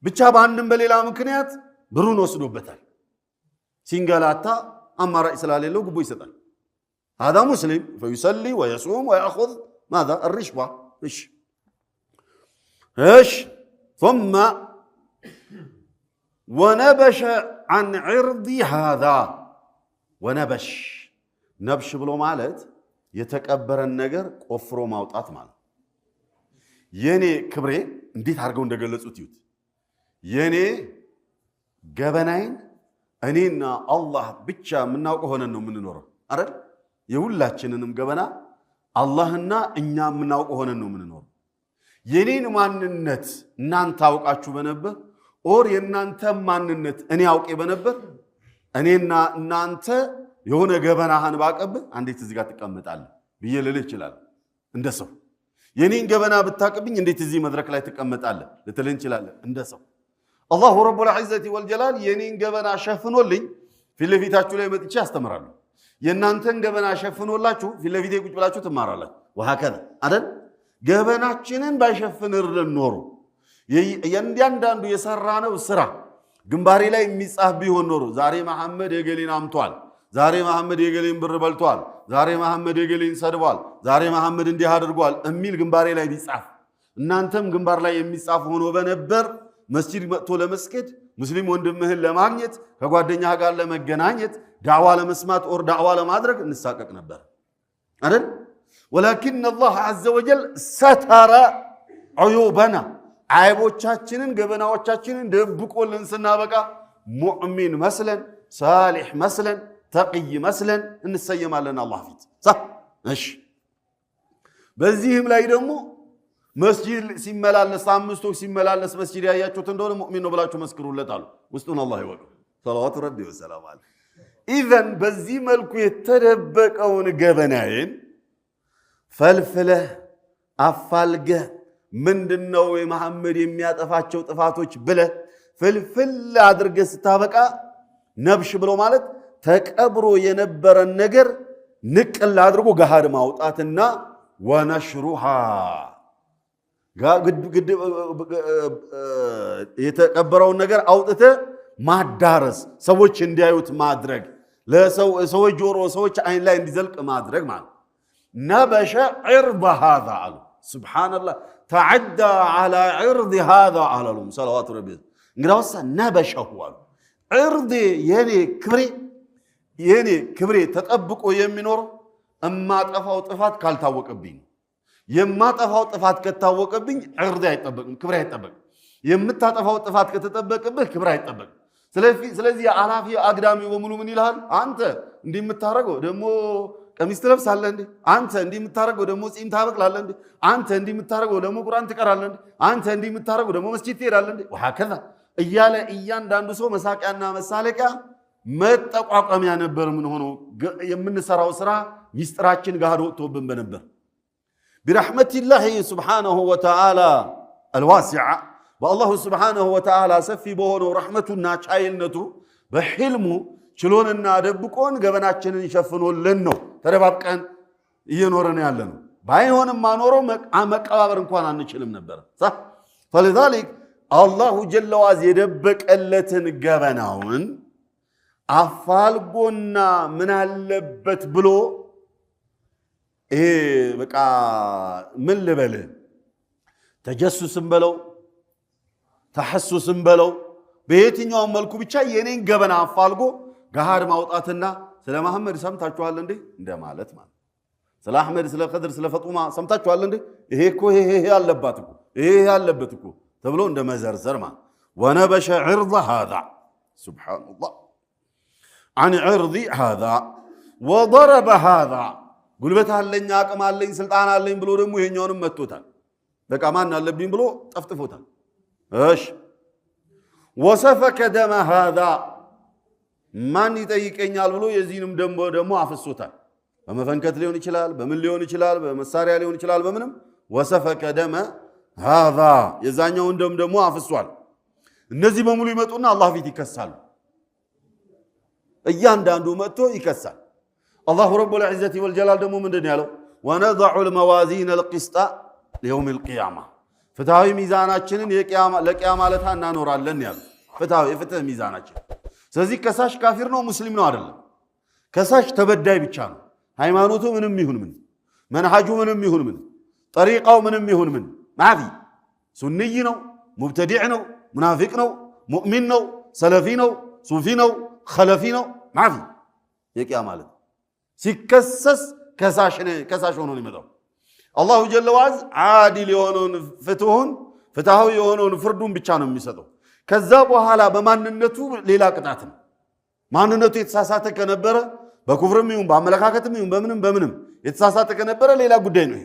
ብቻ በአንድም በሌላ ምክንያት ብሩን ወስዶበታል ሲንገላታ አማራጭ ስላሌለው ጉቦ ይሰጣል هذا مسلم فيصلي ويصوم ويأخذ ماذا الرشوة ايش ثم ونبش عن عرض هذا ونبش نبش ብሎ ማለት የተቀበረን ነገር ቆፍሮ ማውጣት ማለት የኔ ክብሬ እንዴት አድርገው እንደገለጹት ይሁት የኔ ገበናይን እኔና አላህ ብቻ ምናውቀው ሆነን ነው ምንኖረው አይደል የሁላችንንም ገበና አላህና እኛ ምናውቀው ሆነን ነው ምንኖረው የኔን ማንነት እናንተ አውቃችሁ በነበር ኦር የናንተ ማንነት እኔ አውቄ በነበር እኔና እናንተ የሆነ ገበናህን ባቀብ አንዴት እዚህ ጋር ተቀመጣለህ ብዬ ልልህ ይችላል እንደሰው የኔን ገበና ብታቀብኝ እንዴት እዚህ መድረክ ላይ ተቀመጣለህ ልትልን ይችላል እንደሰው አላሁ ረቡል ዒዘቲ ወልጀላል የኔን ገበና ሸፍኖልኝ ፊትለፊታችሁ ላይ መጥቼ አስተምራለሁ የናንተን ገበና ሸፍኖላችሁ ፊትለፊቴ ቁጭ ብላችሁ ትማራላችሁ ወሃከዛ አይደል ገበናችንን ባይሸፍንልን ኖሮ የእያንዳንዱ የሰራነው ስራ ግንባሬ ላይ የሚጻፍ ቢሆን ኖሮ ዛሬ መሐመድ የገሌን አምቷል ዛሬ መሐመድ የገሌን ብር በልቷል ዛሬ መሐመድ የገሌን ሰድቧል ዛሬ መሐመድ እንዲህ አድርጓል እሚል ግንባሬ ላይ ቢጻፍ እናንተም ግንባር ላይ የሚጻፍ ሆኖ በነበር መስጂድ መጥቶ ለመስገድ ሙስሊም ወንድምህን ለማግኘት ከጓደኛህ ጋር ለመገናኘት ዳዕዋ ለመስማት ኦር ዳዕዋ ለማድረግ እንሳቀቅ ነበር አይደል ولكن الله عز وجل ستر عيوبنا عيبوቻችንን ገበናዎቻችንን ደብቆልን ስናበቃ ሙእሚን መስለን صالح መስለን تقي مثلا نسيم لنا الله فيت صح ماشي በዚህም ላይ ደግሞ መስጂድ ሲመላለስ 5 ወቅት ሲመላለስ መስጂድ ያያችሁት እንደሆነ ሙእሚን ነው ብላችሁ መስክሩለት አሉ። ውስጡን አላህ ይወቀው። ሰላዋቱ ረቢ ወሰላም አለ። ኢዘን በዚህ መልኩ የተደበቀውን ገበናዬን ፈልፍለህ አፋልገህ ምንድነው የመሐመድ የሚያጠፋቸው ጥፋቶች ብለህ ፍልፍል አድርገህ ስታበቃ ነብሽ ብሎ ማለት ተቀብሮ የነበረን ነገር ንቅል አድርጎ ገሃድ ማውጣትና ወነሽሩሃ የተቀበረውን ነገር አውጥተህ ማዳረስ ሰዎች እንዲያዩት ማድረግ ለሰዎች ጆሮ ሰዎች አይን ላይ እንዲዘልቅ ማድረግ ማለት نبش عرض هذا على سبحان الله تعدى على عرض هذا على لهم صلوات ربي نقراوس نبشه هو عرض يعني كبري تطبقوا يمنور اما طفاو طفات ካልታወቀብኝ የማጠፋው ጥፋት ከታወቀብኝ عرض አይጠበቅም ክብር አይጠበቅ የምታጠፋው ጥፋት ከተጠበቀብህ ክብር አይጠበቅ ስለዚህ አላፊ አግዳሚ በሙሉ ምን ይላል አንተ እንዲምታረገው ደሞ ቀሚስ ትለብሳለህ እንዴ አንተ እንዲምታረገው ደሞ ጺም ታበቅላለህ እንዴ አንተ እንዲምታረገው ደሞ ቁርአን ትቀራለህ እንዴ አንተ እንዲምታረገው ደሞ መስጂድ ትሄዳለህ እንዴ ወሃከዛ እያለ እያንዳንዱ ሰው መሳቂያና መሳለቂያ መጠቋቋሚያ ነበር ምን ሆኖ የምንሰራው ስራ ሚስጥራችን ጋር ወጥቶብን በነበር برحمتالله سبحانه وتعالى الواسعة والله سبحانه وتعالى سفي بهونه رحمتنا ቻይልነቱ በህልሙ ችሎንና ደብቆን ገበናችንን ይሸፍኖልን ነው ተረባብቀን እየኖረን ያለነው ባይሆንም ማኖረው መቀባበር እንኳን አንችልም ነበር صح فلذلك الله جل وعز የደበቀለትን ገበናውን አፋልጎና ምን አለበት ብሎ በቃ ምን ልበል ተጀሱስም በለው ተሐሱስም በለው በየትኛው መልኩ ብቻ የኔን ገበና አፋልጎ ጋር ማውጣትና ስለ መሐመድ ሰምታችኋል እንዴ እንደማለት ማለት ስለ አህመድ ስለ ኸድር ስለ ፈጡማ ሰምታችኋል እንዴ ይሄ ያለበት እኮ ተብሎ እንደመዘርዘር ማለት ወነበሸ عرض هذا سبحان الله عن عرض هذا وضرب هذا ጉልበት አለኝ አቅም አለኝ ስልጣን አለኝ ብሎ ደግሞ ይሄኛውንም መጥቶታል በቃ ማን አለብኝ ብሎ ጠፍጥፎታል እሺ وسفك دم هذا ማን ይጠይቀኛል ብሎ የዚህንም ደግሞ አፍሶታል በመፈንከት ሊሆን ይችላል በምን ሊሆን ይችላል በመሳሪያ ሊሆን ይችላል በምንም وسفك دم هذا የዛኛውን ደግሞ አፍሷል እነዚህ በሙሉ ይመጡና አላህ ፊት ይከሳሉ እያንዳንዱ መጥቶ ይከሳል الله رب العزة والجلال دمو من دنيا له ونضع الموازين القسط ليوم القيامة فتاوي ميزاناتشنن ለቂያማለታ እናኖራለን ያሉ ፍትህ ሚዛናችን ስለዚህ ከሳሽ ካፊር ነው ሙስሊም ነው አይደለም ከሳሽ ተበዳይ ብቻ ነው ሃይማኖቱ ምንም ይሁን ምን መንሃጁ ምንም ይሁን ምን طريقው ምንም ይሁን ምን ማፊ ሱንይ ነው ሙብተዲዕ ነው ሙናፊቅ ነው ሙእሚን ነው ሰለፊ ነው ሱፊ ነው ኸለፊ ነው ማፊ የቂያማለት ሲከሰስ ከሳሽ ሆኖ ነው የሚመጣው አላሁ ጀለ ወዐዝ ዓዲል የሆነውን ፍትሃዊ የሆነውን ፍርዱን ብቻ ነው የሚሰጠው ከዛ በኋላ በማንነቱ ሌላ ቅጣት ነው ማንነቱ የተሳሳተ ከነበረ በኩፍርም ይሁን በአመለካከትም ይሁን በምንም የተሳሳተ ከነበረ ሌላ ጉዳይ ነው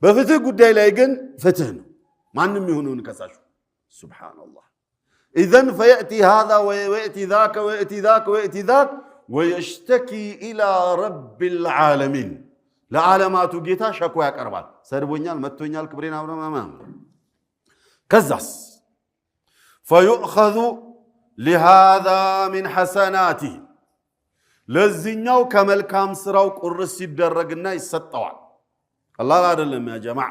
በፍትህ ጉዳይ ላይ ግን ፍትህ ነው ማንንም ይሁን ከሳሹ ሱብሃንአላህ اذن فياتي هذا وياتي ذاك وياتي ذاك وياتي ذاك ويشتكي الى رب العالمين ለዓለማቱ ጌታ ሸክዋ ያቀርባል ሰድቦኛል መጥቶኛል ክብሬን አብረማም ከዛስ فيؤخذ لهذا من حسناته ለዚህኛው ከመልካም ስራው ቁርስ ሲደረግና ይሰጠዋል ቀላል አይደለም ያ ጀማዓ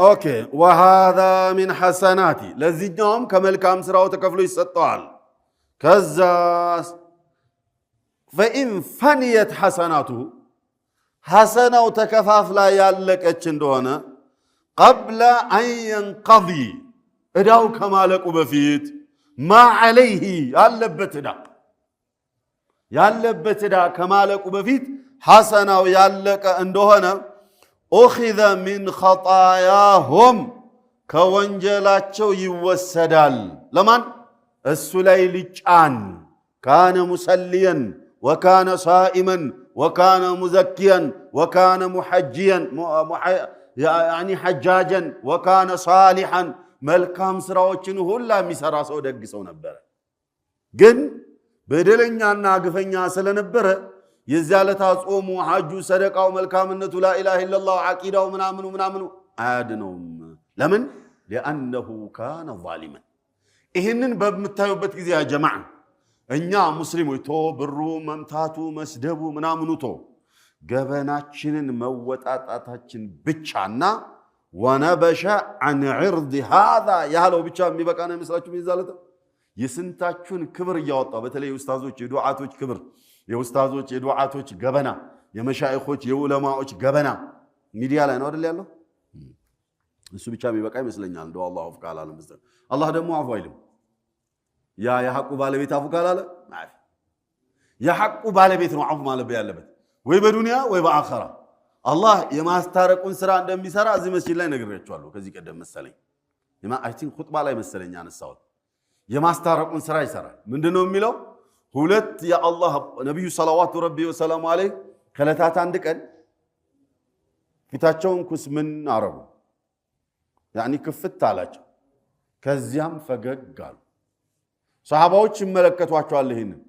اوكي وهذا من حسناته ለዚህኛውም ከመልካም ስራው ተከፍሎ ይሰጠዋል ከዛስ فإن فنيت حسناته حسناو تكفافلا ያለቀች እንደሆነ قبل أن ينقضي እዳው ከማለቁ በፊት ما عليه ያለበት እዳ ከማለቁ በፊት حسناو ያለቀ እንደሆነ أخذ من خطاياهم ከወንጀላቸው ይወሰዳል ለማን እሱ ላይ ሊጫን كان مسليا وكان صائما وكان مزكيا وكان محجيا يعني حجاجا وكان صالحا መልካም ስራዎችን ሁላ የሚሰራ ሰው ደግ ሰው ነበር ግን በደለኛና ግፈኛ ስለነበረ የዚያ ለታ ጾሙ ሐጁ ሰደቃው መልካምነቱ لا اله الا الله عقيدው ምናምኑ አያድነውም ለምን لانه كان ظالما ይሄንን በመታዩበት ጊዜ ያ ጀማዓ እኛ ሙስሊሞች ቶ ብሩ መምታቱ መስደቡ ምናምኑ ቶ ገበናችንን መወጣጣታችን ብቻና ወነበሸ عن عرض هذا ያለው ብቻ የሚበቃ ነው መስላችሁ ይዛለተ የስንታችሁን ክብር ያወጣው በተለይ ኡስታዞች የዱዓቶች ክብር የኡስታዞች የዱዓቶች ገበና የመሻይኾች የዑለማዎች ገበና ሚዲያ ላይ ነው አይደል ያለው እሱ ብቻ የሚበቃ ይመስለኛል እንደው አላሁ ፍቃል አለ መስጠት አላህ ደግሞ አፉ አይልም ያ የሐቁ ባለቤት አፉ ካላለ ማፊ የሐቁ ባለቤት ነው አፉ ማለት ያለበት ወይ በዱንያ ወይ በአኺራ አላህ የማስታረቁን ስራ እንደሚሰራ እዚህ መስጂድ ላይ ነግሬያችኋለሁ ከዚህ ቀደም መሰለኝ አይ ቲንክ ኹጥባ ላይ መሰለኝ አነሳው የማስታረቁን ስራ ይሰራል ምንድነው የሚለው ሁለት የአላህ ነብዩ ሰለላሁ ዐለይሂ ወሰለም ከለታት አንድ ቀን ፊታቸውን ኩስምን አረቡ ያኒ ክፍት አላቸው ከዚያም ፈገግ አሉ ሰሃባዎች ይመለከቷቸዋል ይሄንን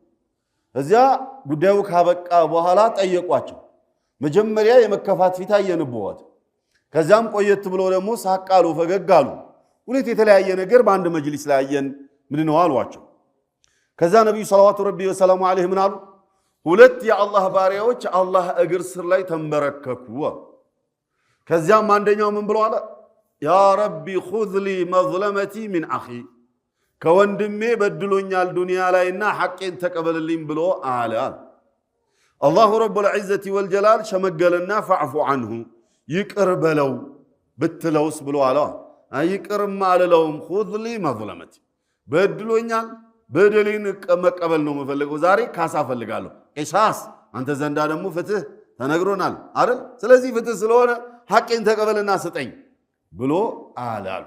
እዚያ ጉዳዩ ካበቃ በኋላ ጠየቋቸው መጀመሪያ የመከፋት ፊታ የነበዋት ከዛም ቆየት ብሎ ደግሞ ሳቃሉ ፈገጋሉ ሁለት የተለያየ ነገር በአንድ መጅሊስ ላይ አየን ምን ነው አሏቸው ከዛ ነብዩ ሰለላሁ ዐለይሂ ምን አሉ ሁለት የአላህ ባሪያዎች አላህ እግር ስር ላይ ተንበረከኩ ከዛም አንደኛው ምን ብሎ አለ ያ ረቢ خذ لي مظلمتي من اخي ከወንድሜ በድሎኛል ዱንያ ላይና ሐቄን ተቀበልልኝ ብሎ አለ الله رب العزة والجلال شمقلنا فاعفو عنه يقر بلو بتلوس بلو على يقر ما لهم خذ لي مظلمتي بدلونيال بدلين مقبل ነው መፈልገው ዛሬ ካሳ ፈልጋለሁ ኢሳስ አንተ ዘንዳ ደግሞ ፍትህ ተነግሮናል አይደል ስለዚህ ፍትህ ስለሆነ ሐቄን ተቀበልና ስጠኝ ብሎ አላል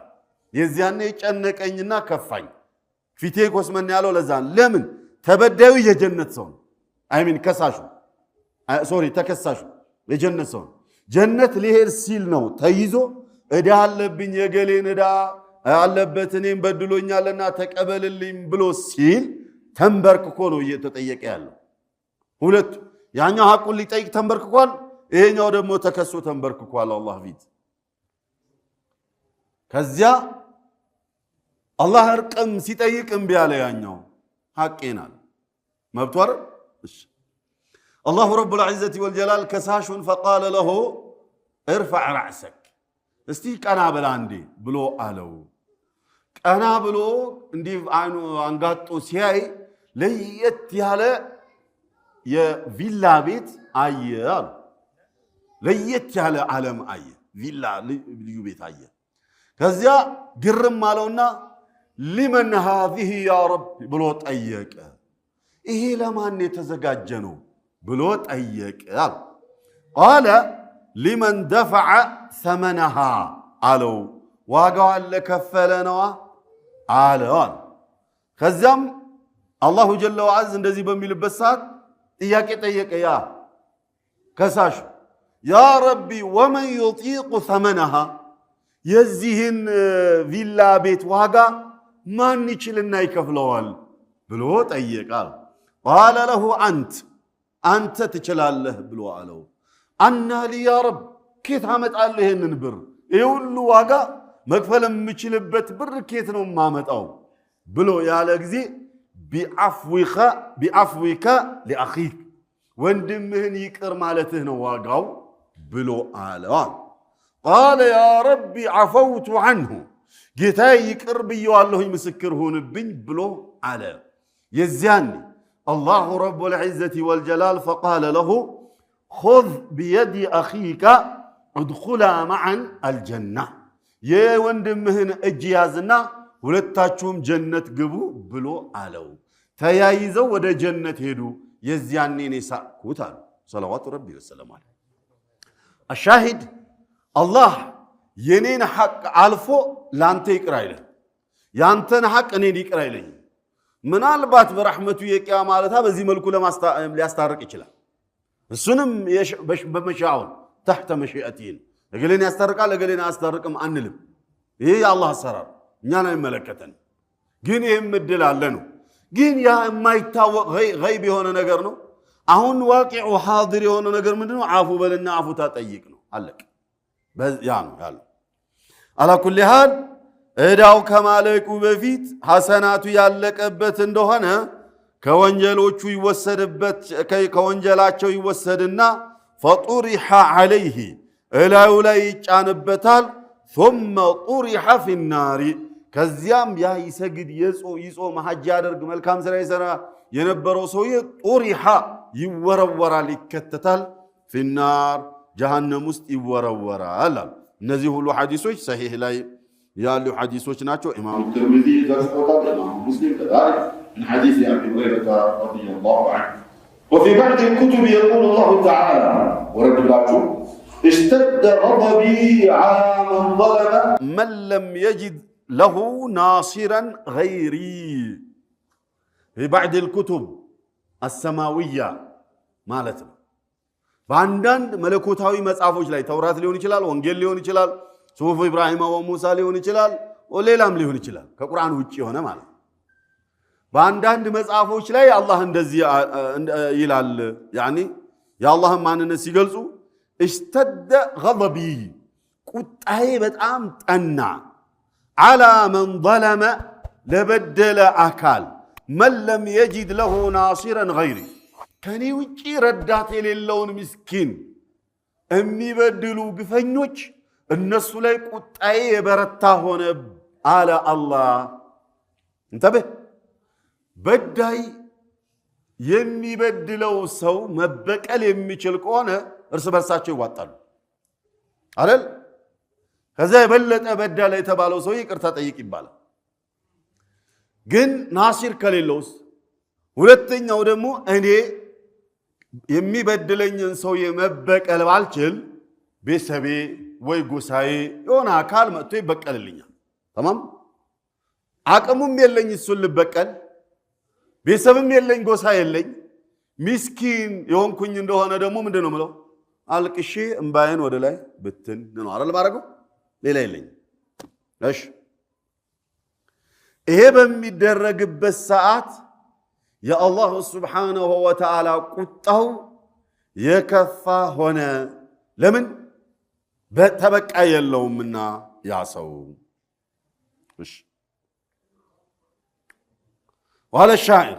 የዚያኔ ጨነቀኝና ከፋኝ ፊቴ ኮስመን ያለው ለዛን ለምን ተበዳዩ የጀነት ሰው አይሚን ከሳሹ ሶሪ ተከሳሹ የጀነት ሰው ጀነት ሊሄድ ሲል ነው ተይዞ እዳ አለብኝ የገሌን እዳ አለበት እኔም በድሎኛልና ተቀበልልኝ ብሎ ሲል ተንበርክኮ ነው እየተጠየቀ ያለው ሁለት ያኛው ሐቁን ሊጠይቅ ተንበርክኳል ይሄኛው ደግሞ ተከሶ ተንበርክኳል አላህ ፊት ከዚያ አላህ እርቅም ሲጠይቅ እምቢ አለ ያኛው ሐቄናል መብቷር እሺ الله رب العزة والجلال كساش فقال له ارفع رأسك استي كانا بلاندي بلو قالو كانا بلو اندي انغاطو سياي ليت ياله يا فيلا بيت ايه ليت ياله عالم ايه فيلا ليو بيت ايه كزيا جرم مالونا لمن هذه يا رب بلو طيق ايه لمن يتزجاج ነው ብሎ ጠየቀ قال لمن دفع ثمنها አለው ዋጋው ለከፈለ ነው አለው ከዛም አላሁ ጀለ ወዐዝ እንደዚህ በሚልበት ሰዓት ጥያቄ ጠየቀ ያ ከሳሽ ያ ረቢ ومن يطيق ثمنها የዚህን ቪላ ቤት ዋጋ ማን ይችልና ይከፍለዋል ብሎ ጠየቀ قال له አንተ ትችላለህ ብሎ አለው አና ሊ ያ ረብ ኬት አመጣለሁ ይሄንን ብር ይሁሉ ዋጋ መክፈል የምችልበት ብር ኬት ነው ማመጣው ብሎ ያለ ጊዜ ቢአፍዊከ ለአኺክ ወንድምህን ይቅር ማለትህ ነው ዋጋው ብሎ አለው قال يا ربي عفوت عنه ጌታዬ ይቅር ብየዋለሁኝ ምስክር ሆንብኝ ብሎ አለ የዚያኔ الله رب العزة والجلال فقال له خذ بيد أخيك ادخلا معا الجنة يا وندمهن اجيازنا ولتاچوم جنة قبو بلو آلو تيايزو ودا جنة هدو يزياني نساء كوتان صلوات ربي والسلام عليه الشاهد الله ينين حق عالفو لانتي يقرأيله يانتن حق انين يقرأيله ምናልባት በረህመቱ የቂያ ማለታ በዚህ መልኩ ሊያስታርቅ ይችላል እሱንም በመሻው تحت مشيئته እገሌን ያስተርቃል እገሌን አያስተርቅም አንልም። ይሄ የአላህ አሰራር እኛን አይመለከተን። ግን ይሄም እድል አለ ነው። ግን ያ የማይታወቅ ገይብ የሆነ ነገር ነው። አሁን ዋቂዑ ሐاضር የሆነ ነገር ምንድነው? አፉ በልና አፉ ታጠይቅ ነው። አለቀ። ያ ነው ያለው። አላ ኩሊ ሃል እዳው ከማለቁ በፊት ሐሰናቱ ያለቀበት እንደሆነ ከወንጀሎቹ ይወሰድበት ከወንጀላቸው ይወሰድና فطرح عليه እላዩ ላይ ይጫንበታል። ثم طرح في النار ከዚያም ያ ይሰግድ ይጾም ሐጅ ያደርግ መልካም ስራ ይሰራ የነበረው ሰውዬ طرح ይወረወራል ይከተታል في النار جهنم ውስጥ ይወረወራል። እነዚህ ሁሉ ሐዲሶች ሰሂህ ላይ ያሉ ሐዲሶች ናቸው። ኢማም ትርሚዚ ዘርፎታል። ኢማም ሙስሊም ከዛሬ من حديث أبي هريرة رضي الله عنه. وفي بعض الكتب يقول الله تعالى ورد الله اشتد غضبي على من ظلم من لم يجد له ناصرا غيري. في بعض الكتب السماوية مالتنا በአንዳንድ መለኮታዊ መጽሐፎች ላይ ተውራት ሊሆን ይችላል፣ ወንጌል ሊሆን ይችላል፣ ሱሁፍ ኢብራሂም ወሙሳ ሊሆን ይችላል፣ ሌላም ሊሆን ይችላል ከቁርአን ውጪ የሆነ ማለት በአንዳንድ መጽሐፎች ላይ አላህ እንደዚህ ይላል። ያኒ የአላህን ማንነት ሲገልጹ اشتد غضبي ቁጣዬ በጣም ጠና على من ظلم ለበደለ አካል من لم يجد له ناصرا غيري ከኔ ውጪ ረዳት የሌለውን ምስኪን የሚበድሉ ግፈኞች እነሱ ላይ ቁጣዬ የበረታ ሆነ አለ አላህ። እንተበህ በዳይ የሚበድለው ሰው መበቀል የሚችል ከሆነ እርስ በርሳቸው ይዋጣሉ አይደል? ከዛ የበለጠ በዳይ የተባለው ሰው ይቅርታ ጠይቅ ይባላል። ግን ናሲር ከሌለውስ? ሁለተኛው ደግሞ እኔ የሚበድለኝን ሰው የመበቀል ባልችል ቤተሰቤ ወይ ጎሳዬ የሆነ አካል መጥቶ ይበቀልልኛል። ተማም አቅሙም የለኝ እሱን ልበቀል፣ ቤተሰብም የለኝ ጎሳ የለኝ፣ ምስኪን የሆንኩኝ እንደሆነ ደግሞ ምንድነው ምለው? አልቅሼ እምባዬን ወደ ላይ ብትን ነው አይደል ማረገው? ሌላ የለኝ። እሺ ይሄ በሚደረግበት ሰዓት የአላህ ሱብሓነሁ ወተዓላ ቁጣው የከፋ ሆነ። ለምን? በተበቃ የለውምና ያ ሰው። እሺ وقال الشاعر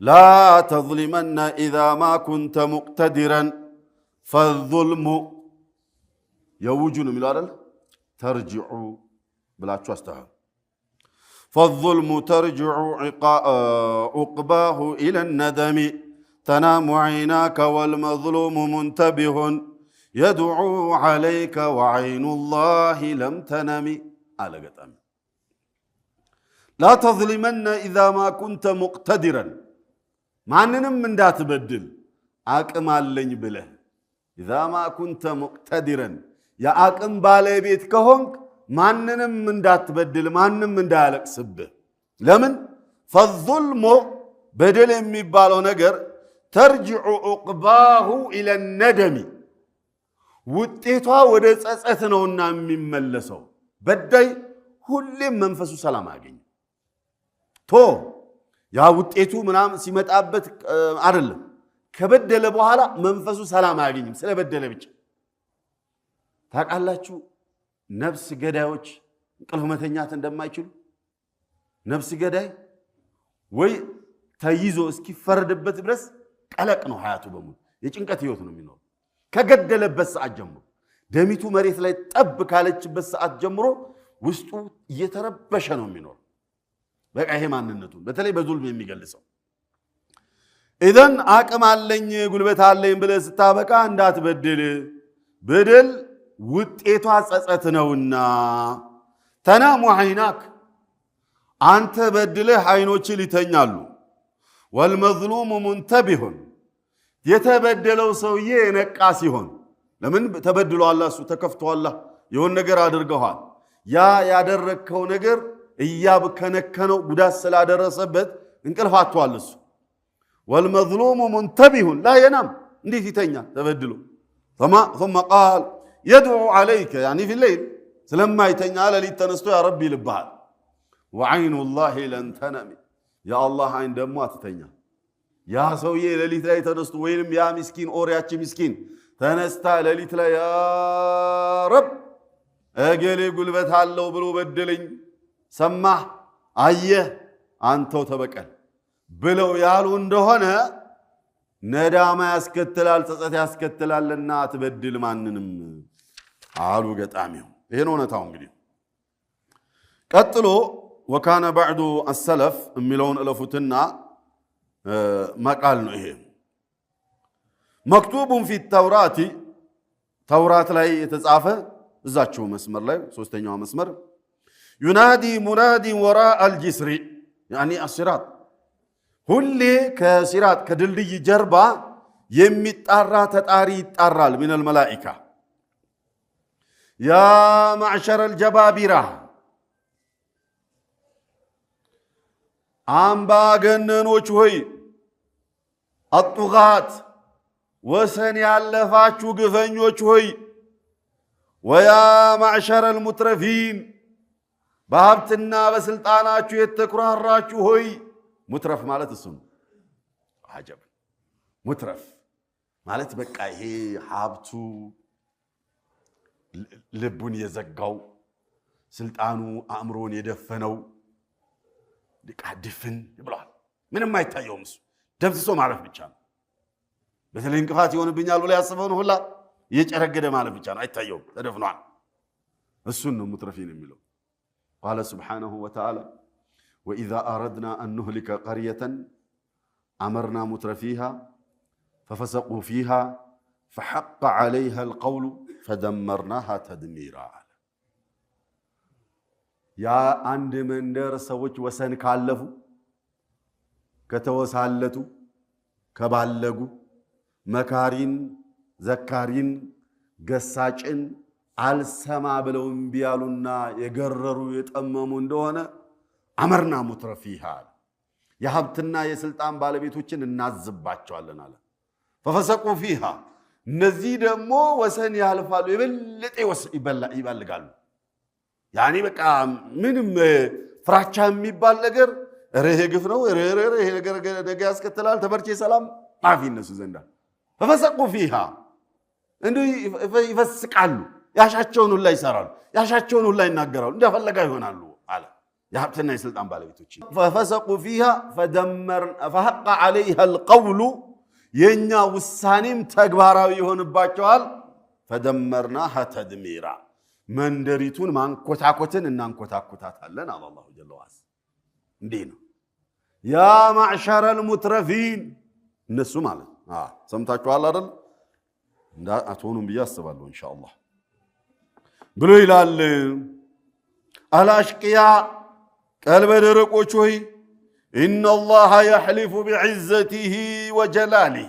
لا تظلمن إذا ما كنت مقتدرا فالظلم يوجن ملال ترجع بلا تشوستها فالظلم ترجع عقباه إلى الندم تنام عيناك والمظلوم منتبه يدعو عليك وعين الله لم تنم على قدام لا تظلمن إذا ما كنت مقتدرا معننم من دات بدل አቅም አለኝ ብለህ إذا ما كنت مقتدرا يا አቅም ባለቤት ከሆንክ ማንንም እንዳትበድል ማንንም እንዳያለቅስብህ። ለምን? فالظلم በደል የሚባለው ነገር ترجع عقباه إلى الندم ውጤቷ ወደ ጸጸት ነውና የሚመለሰው። በዳይ ሁሌም መንፈሱ ሰላም አያገኝ ቶ ያ ውጤቱ ምናምን ሲመጣበት አይደለም። ከበደለ በኋላ መንፈሱ ሰላም አያገኝም ስለበደለ ብቻ። ታውቃላችሁ ነፍስ ገዳዮች እንቅልፍ መተኛት እንደማይችሉ። ነፍስ ገዳይ ወይ ተይዞ እስኪፈረድበት ድረስ ቀለቅ ነው ሐያቱ በሙሉ የጭንቀት ህይወት ነው የሚኖር። ከገደለበት ሰዓት ጀምሮ ደሚቱ መሬት ላይ ጠብ ካለችበት ሰዓት ጀምሮ ውስጡ እየተረበሸ ነው የሚኖር። በቃ ይሄ ማንነቱን በተለይ በዙልም የሚገልጸው። ኢዘን አቅም አለኝ ጉልበት አለኝ ብለህ ስታበቃ እንዳትበድል። በደል ውጤቷ ጸጸት ነውና ተናሙ ዐይናክ አንተ በድለህ አይኖች ሊተኛሉ። ወልመዝሉሙ ሙንተቢሁን የተበደለው ሰውዬ የነቃ ሲሆን። ለምን ተበድሏል? እሱ ተከፍቷል፣ የሆነ ነገር አድርገዋል። ያ ያደረከው ነገር እያብከነከነው ጉዳት ስላደረሰበት እንቅልፍ አጥቷል እሱ። ወልመዝሉሙ ሙንተቢሁን ላ የናም እንዴት ይተኛል ተበድሎ ثم قال يدعو عليك يعني في الليل ስለማ ይተኛ ለሊት ተነስቶ ያ ረቢ ይልብሃል وعين الله لن تنام يا الله አይን ደሞ አትተኛ ያ ሰውዬ ለሊት ላይ ተነስቶ ወይንም ያ ምስኪን ኦሪያች ምስኪን ተነስታ ለሊት ላይ ያ ረብ እገሌ ጉልበት አለው ብሎ በደለኝ ሰማህ አየህ አንተው ተበቀል ብለው ያሉ እንደሆነ ነዳማ ያስከትላል ጸጸት ያስከትላልና አትበድል ማንንም አሉ ገጣሚው ይሄን ሆነታው እንግዲህ ቀጥሎ وكان بعد السلف የሚለውን እለፉትና መቃል ነው ይሄ مكتوب في التوراة ተውራት ላይ የተጻፈ እዛቸው መስመር ላይ ሶስተኛው መስመር ينادي منادي وراء الجسر يعني الصراط ሁሌ ከሲራጥ ከድልድይ ጀርባ የሚጣራ ተጣሪ ይጣራል من الملائكة يا معشر الجبابرة አምባገነኖች ሆይ አጡጋት ወሰን ያለፋችሁ ግፈኞች ሆይ ወያ ማዕሸረ المترفين በሀብትና በስልጣናችሁ የተኩራራችሁ ሆይ ሙትረፍ ማለት እሱ ነው አጀብ ሙትረፍ ማለት በቃ ይሄ ሀብቱ ልቡን የዘጋው ስልጣኑ አእምሮን የደፈነው ድፍን ይብላል ምንም አይታየውም እሱ ደምስሶ ማለፍ ብቻ ነው በተለይ እንቅፋት ይሆንብኛል ብሎ ያስበው ነው ሁላ እየጨረገደ ማለፍ ብቻ ነው አይታየውም ተደፍኗል እሱን ነው ሙትረፊን የሚለው قال سبحانه وتعالى وإذا أردنا أن نهلك قرية أمرنا مترفيها ففسقوا فيها فحق عليها القول فدمرناها تدميرا يا عند منደር ሰዎች ወሰን ካለፉ ከተወሳለቱ ከባለጉ መካሪን ዘካሪን ገሳጭን አልሰማ ብለው ቢያሉና የገረሩ የጠመሙ እንደሆነ አመርና ሙትረፊሃ የሀብትና የስልጣን ባለቤቶችን እናዝባቸዋለን አለ ففسقوا فيها እነዚህ ደግሞ ወሰን ያልፋሉ የበለጠ ይበልጋሉ ያኒ በቃ ምንም ፍራቻ የሚባል ነገር ረህ ግፍ ነው ረህ ነገር ነገ ያስከተላል ተበርቼ ሰላም ማፊ እነሱ ዘንዳ ففسقوا فيها እንዴ ይፈስቃሉ ያሻቸውን ሁሉ ይሰራሉ ያሻቸውን ሁሉ ይናገራሉ እንደፈለጋ ይሆናሉ አለ የሀብትና የስልጣን ባለቤቶች ففسقوا فيها فحق عليها القول የኛ ውሳኔም ተግባራዊ ይሆንባቸዋል فدمرناها تدميرا መንደሪቱን ማንኮታኮትን እናንኮታኮታታለን አለ አላሁ ጀለ ወዐላ እንዴ ነው ያ ማዕሸረ المترفين እነሱ ማለት ሰምታችኋል አይደል እንዳ አቶኑም በያስባለሁ ኢንሻአላህ ብሎ ይላል አላሽቂያ ቀልበ ደረቆች ሆይ إن الله يحلف بعزته وجلاله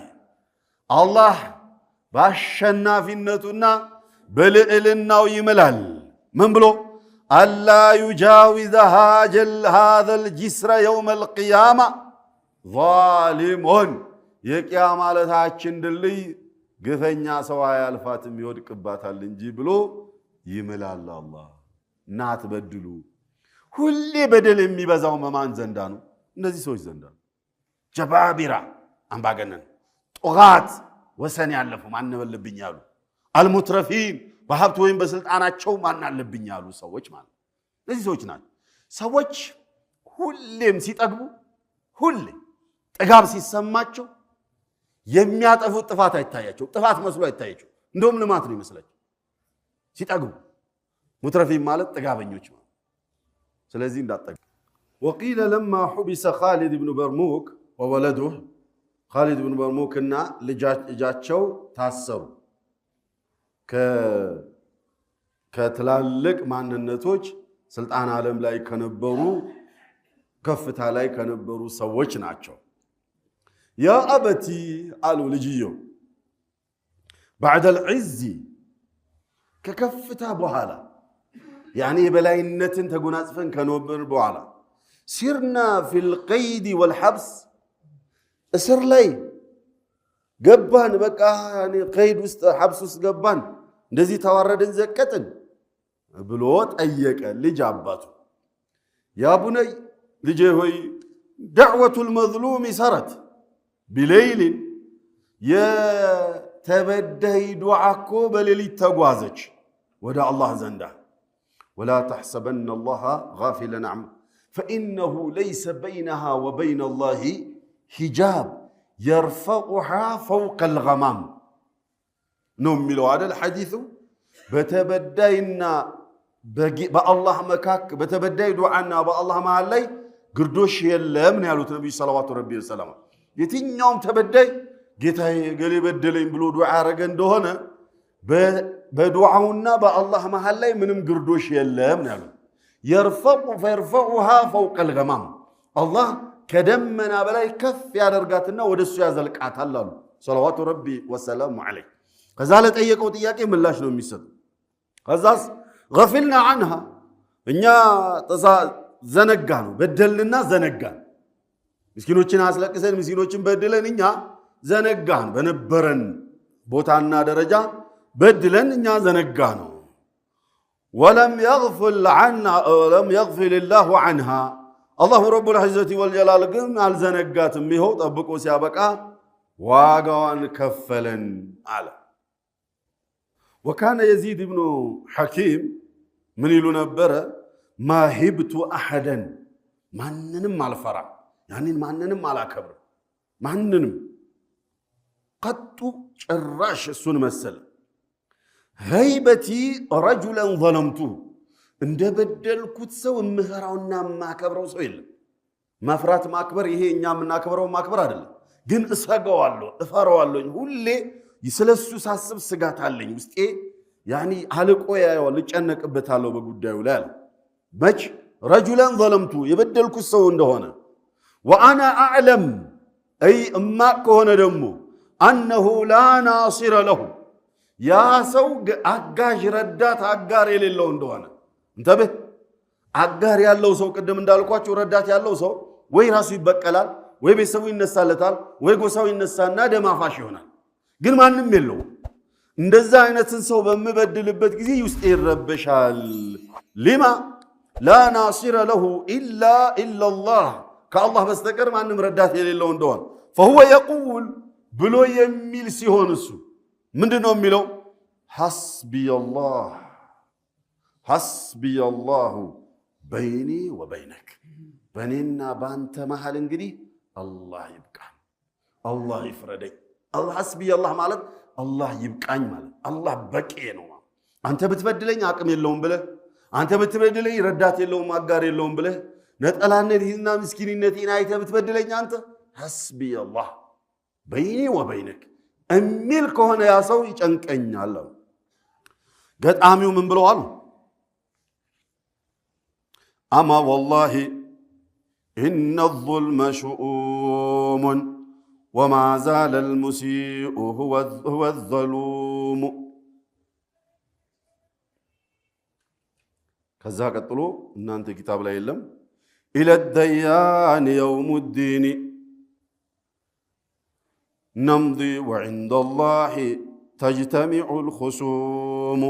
الله باشنافنتنا بلئلناو يملال من بلو ألا يجاوز هذا الجسر يوم القيامة ظالمون يقيام على تاچن دلي ግፈኛ ሰው ያልፋትም ይወድቅባታል እንጂ ብሎ ይመላል አላህ ናት በድሉ ሁሌ በደል የሚበዛው መማን ዘንዳ ነው እነዚህ ሰዎች ዘንዳ ጀባቢራ አምባገነን ጦጋት ወሰን ያለፉ ማን በልብኝ ያሉ አልሙትረፊን በሀብት ወይም በስልጣናቸው ማን አለብኝ ያሉ ሰዎች ማለት እነዚህ ሰዎች ናቸው ሰዎች ሁሌም ሲጠግቡ ሁሌ ጥጋብ ሲሰማቸው የሚያጠፉት ጥፋት አይታያቸው ጥፋት መስሎ አይታያቸው እንደውም ልማት ነው ይመስላቸው ሲጠግቡ ሙትረፊን ማለት ጥጋበኞች ማለት ስለዚህ እንዳጠገ وقيل لما حبس خالد بن برموك وولده خالد بن برموك እና ልጃቸው ታሰሩ ከትላልቅ ማንነቶች ስልጣን ዓለም ላይ ከነበሩ ከፍታ ላይ ከነበሩ ሰዎች ናቸው يا أبتي قالوا لجيو بعد العز ككفتا بوحالا يعني بلاينة تقنازفن كنوبر بوحالا سرنا في القيد والحبس اسر لي ገባን በቃ ያኔ ቀይድ ውስጥ ሐብስ ውስጥ ገባን እንደዚህ ተዋረድን ዘቀጥን ብሎ ጠየቀ ልጅ አባቱ ያ ቡነይ ልጄ ሆይ ዳዕወቱል መዝሉም ሰረት ቢለይል የተበዳይ ዱዓ እኮ በሌሊት ተጓዘች ወደ አላህ ዘንዳ ወላ ተሕሰበነ አላህ ጋፊለን ዐማ ፈኢነሁ ለይሰ በይነሃ ወበይነ አላህ ሂጃብ يرفعها فوق الغمام نوم ملو هذا الحديث بتبداينا بالله مكاك بتبداي دعانا بالله مع الله قردوش يلم نالوت النبي صلوات ربي وسلامه يتينيوم تبداي ጌታዬ ገሌ በደለኝ ብሎ ዱዓ አረገ እንደሆነ በዱዓውና በአላህ መሃል ላይ ምንም ግርዶሽ የለም ነው ያሉት يرفعها فوق الغمام الله ከደመና በላይ ከፍ ያደርጋትና ወደሱ ያዘልቃታል አሉ ሰለዋቱ ረቢ ወሰላሙ ዐለይሂ ከዛ ለጠየቀው ጥያቄ ምላሽ ነው የሚሰጥ ከዛስ غفلنا عنها እኛ ዘነጋ ነው በደልና ዘነጋን ምስኪኖችን አስለቅሰን ምስኪኖችን በድለን እኛ ዘነጋን በነበረን ቦታና ደረጃ በድለን እኛ ዘነጋ ነው ولم يغفل الله عنها الله رب العزة والجلال قم على زنقات ميهو طبقوا سيابقا واقوان كفلا على وكان يزيد بن حكيم من يلو نبرة ما هبت أحدا ما ننم على فرع يعني ما ننم على كبر ما ننم قد شراش السن مسل هيبتي رجلا ظلمته እንደ በደልኩት ሰው ምህራውና ማከብረው ሰው የለም ማፍራት ማክበር ይሄ እኛ ምናከብረው ማክበር አይደለም ግን እሰጋዋለሁ እፈራዋለሁ ሁሌ ስለሱ ሳስብ ስጋት አለኝ ውስጤ ያኒ አልቆ ያየው ልጨነቅበታለሁ በጉዳዩ ላይ መች رجلا ظلمت የበደልኩት ሰው እንደሆነ وانا اعلم اي اما ከሆነ ደግሞ انه لا ناصر له ያ ሰው አጋዥ ረዳት አጋር የሌለው እንደሆነ እንተበ አጋር ያለው ሰው ቀደም እንዳልኳችሁ ረዳት ያለው ሰው ወይ ራሱ ይበቀላል ወይ ቤተሰቡ ይነሳለታል ወይ ጎሳው ይነሳና ደማፋሽ ይሆናል ግን ማንንም የለው እንደዛ አይነትን ሰው በመበድልበት ጊዜ ውስጥ ይረበሻል لما لا ناصر له الا الله كالله በስተቀር ማንንም ረዳት የሌለው እንደሆነ فهو يقول ብሎ የሚል ሲሆን እሱ ምንድነው የሚለው حسبي الله بيني وبينك بنينا بانت محل انجدي الله يبقى الله يفردي الله حسبي الله مالك الله يبقى مالك الله بقي ነው አንተ ብትበድለኝ አቅም የለውም ብለህ አንተ ብትበድለኝ ረዳት የለውም አጋር የለውም ብለህ ነጠላነትና ምስኪንነቴን አይተ ብትበድለኝ አንተ حسبي الله بيني وبينك እሚል ከሆነ ያ ሰው ይጨንቀኛል ገጣሚው ምን ብለዋል أما والله إن الظلم شؤوم وما زال المسيء هو الظلوم كذا قتلوا إن أنت كتاب لا يلم إلى الديان يوم الدين نمضي وعند الله تجتمع الخصوم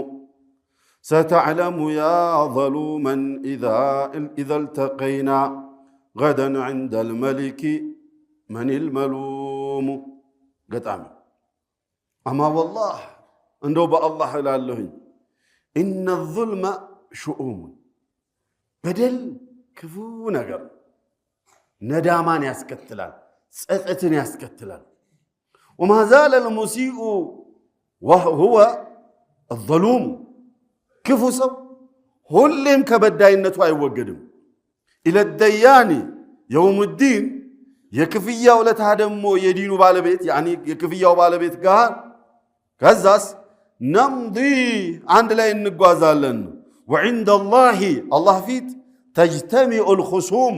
ستعلم يا ظلوما إذا التقينا غدا عند الملك من الملوم قطعم أما والله أنه بالله لا الله إن الظلم شؤوم بدل كفو نقر ندامان يسكتلال سأتن يسكتلال وما زال المسيء وهو الظلوم ክፉ ሰው ሁሌም ከበዳይነቱ አይወገድም إلى الديان يوم الدين የክፍያው ለታ ደግሞ የዲኑ ባለቤት يعني የክፍያው ባለቤት ጋር ከዛስ نمضي አንድ ላይ እንጓዛለን وعند الله الله ፊት تجتمع الخصوم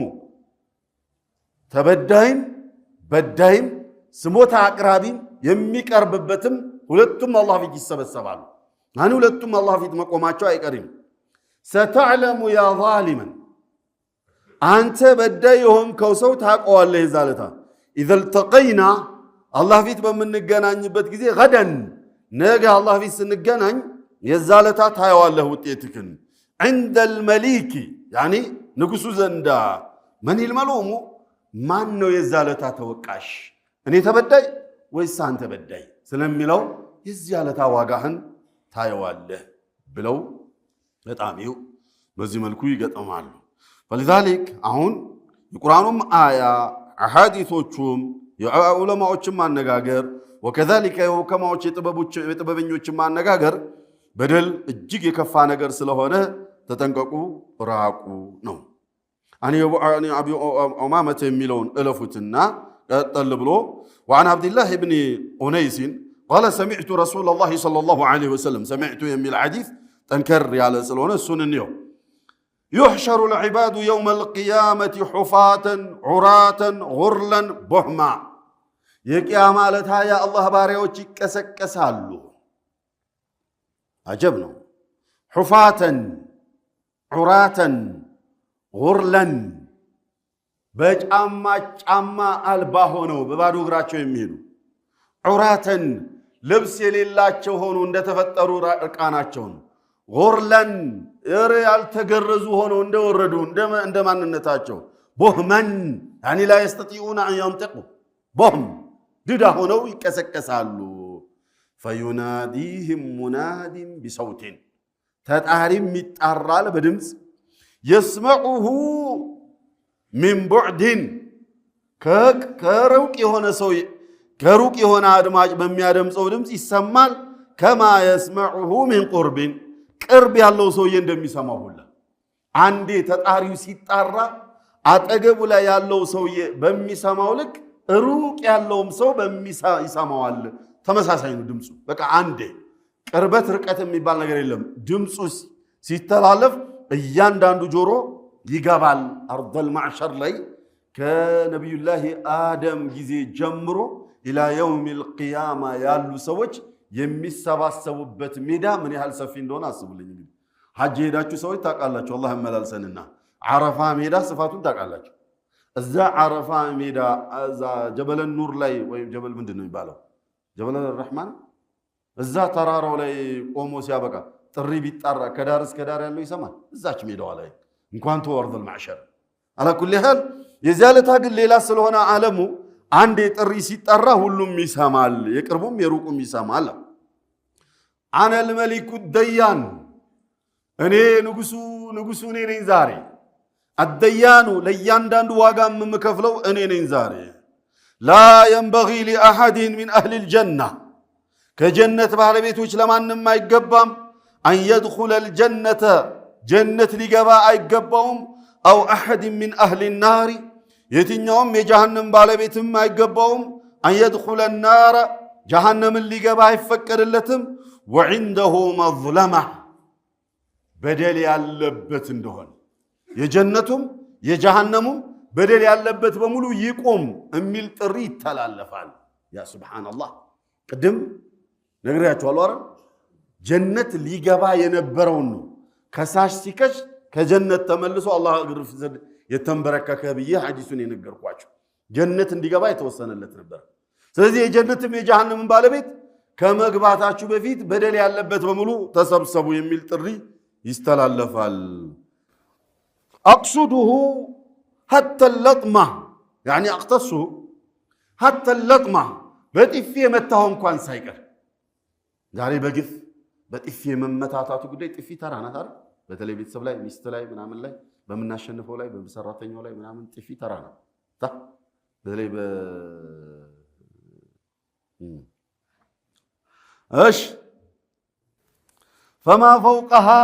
ተበዳይም በዳይም ስሞታ አቅራቢም የሚቀርብበትም ሁለቱም አላህ ፊት ይሰበሰባሉ አኑ ሁለቱም አላህ ፊት መቆማቸው አይቀርም ستعلم يا ظالما አንተ በዳይ የሆንከው ሰው ታውቀዋለህ ይዛለታ اذا التقينا አላህ ፊት በምንገናኝበት ጊዜ ገደን ነገ አላህ ፊት ስንገናኝ የዛለታ ታየዋለህ ውጤትክን عند المليك يعني ንጉሱ ዘንዳ من الملوم ማን ነው የዛለታ ተወቃሽ እኔ ተበዳይ ወይስ አንተ በዳይ ስለሚለው የዛለታ ዋጋህን ታየዋለህ ብለው በጣምው በዚህ መልኩ ይገጠማሉ فلذلك አሁን የቁርአኑም አያ አሐዲሶቹም የዑለማዎችም ማነጋገር وكذلك የሁከማዎች የጥበበኞችም ማነጋገር በደል እጅግ የከፋ ነገር ስለሆነ ተጠንቀቁ ራቁ ነው አኒ አቢ ኡማመተ የሚለውን እለፉትና ቀጠል ብሎ وعن عبد الله بن أنيس قال سمعت رسول الله صلى الله عليه وسلم سمعت يميل الحديث تنكر على سلونه السنن يحشر العباد يوم القيامة حفاة عراة غرلا بهما يقياما لتا يا الله باريوچ يكسكسالو عجبنا حفاة عراة غرلا በጫማ አልባ ሆነው በባዶ እግራቸው የሚሄዱ ዑራተን ልብስ የሌላቸው ሆኖ እንደተፈጠሩ እርቃናቸው ጉርለን ያልተገረዙ ሆነው እንደወረዱ እንደማንነታቸው ቦህመን ያኒ ላ يستطيعون ان ينطقوا ቦህም ድዳ ሆነው ይቀሰቀሳሉ فيناديهم مناد بصوت ተጣሪም ይጣራል በድምጽ يسمعه من بعد ከሩቅ የሆነ ሰው ከሩቅ የሆነ አድማጭ በሚያደምጸው ድምጽ ይሰማል كما يسمعه من قرب ቅርብ ያለው ሰውዬ እንደሚሰማው ሁላ አንዴ ተጣሪው ሲጣራ አጠገቡ ላይ ያለው ሰውዬ በሚሰማው ልክ ሩቅ ያለውም ሰው ይሰማዋል ተመሳሳይ ነው ድምጹ በቃ አንዴ ቅርበት ርቀት የሚባል ነገር የለም ድምጹ ሲተላለፍ እያንዳንዱ ጆሮ ይገባል አርضል ማዕሸር ላይ ከነብዩላህ አደም ጊዜ ጀምሮ ኢላ የውም القيامه ያሉ ሰዎች የሚሰባሰቡበት ሜዳ ምን ያህል ሰፊ እንደሆነ አስቡልኝ እንግዲህ ሐጅ ሄዳችሁ ሰዎች ታውቃላችሁ አላህ መላልሰንና አረፋ ሜዳ ስፋቱን ታውቃላችሁ እዛ አረፋ ሜዳ እዛ ጀበል ኑር ላይ ወይ ጀበል ምንድነው የሚባለው ጀበል الرحمن እዛ ተራራው ላይ ቆሞ ሲያበቃ ጥሪ ቢጣራ ከዳር እስከ ዳር ያለው ይሰማል እዛች ሜዳው ላይ እንኳን ተወርድ المعشر على كل حال የዛለታ ግን ሌላ ስለሆነ ዓለሙ አንዴ ጥሪ ሲጣራ ሁሉም ይሰማል የቅርቡም የሩቁም ይሰማል አነ الملك الديان እኔ ንጉሱ እኔ ነኝ ዛሬ الديان ለያንዳንዱ ዋጋ የምከፍለው እኔ ነኝ ዛሬ لا ينبغي لأحد من أهل الجنة ከጀነት ባለቤቶች ለማንም አይገባም أن يدخل الجنة جنة ሊገባ አይገባውም أو أحد من أهل النار የትኛውም የጀሃነም ባለቤትም አይገባውም أن يدخل النار جهنم ሊገባ አይፈቀድለትም وعنده مظلمة በደል ያለበት እንደሆነ የጀነቱም የጀሃነሙም በደል ያለበት በሙሉ ይቆም የሚል ጥሪ ይተላለፋል ያ ሱብሃንአላህ ቅድም ነግሬያችኋለሁ አይደል ጀነት ሊገባ የነበረው ነው ከሳሽ ሲከሽ ከጀነት ተመልሶ አላህ ግርፍ ዘድ የተንበረከከ ብዬ ሐዲሱን የነገርኳችሁ ጀነት እንዲገባ የተወሰነለት ነበር ስለዚህ የጀነትም የጀሃነምም ባለቤት ከመግባታችሁ በፊት በደል ያለበት በሙሉ ተሰብሰቡ የሚል ጥሪ ይስተላለፋል اقصده حتى اللطمه يعني اقتصه حتى اللطمه በጥፊ መታው እንኳን ሳይቀር ዛሬ በግፍ በጥፊ መመታታቱ ጉዳይ ጥፊ ተራ ናት አይደል በተለይ ቤተሰብ ላይ ሚስት ላይ ምናምን ላይ በመናሸንፈው ላይ በሰራተኛው ላይ ምናምን ጥፊ ተራ ናት በተለይ እሺ فما فوقها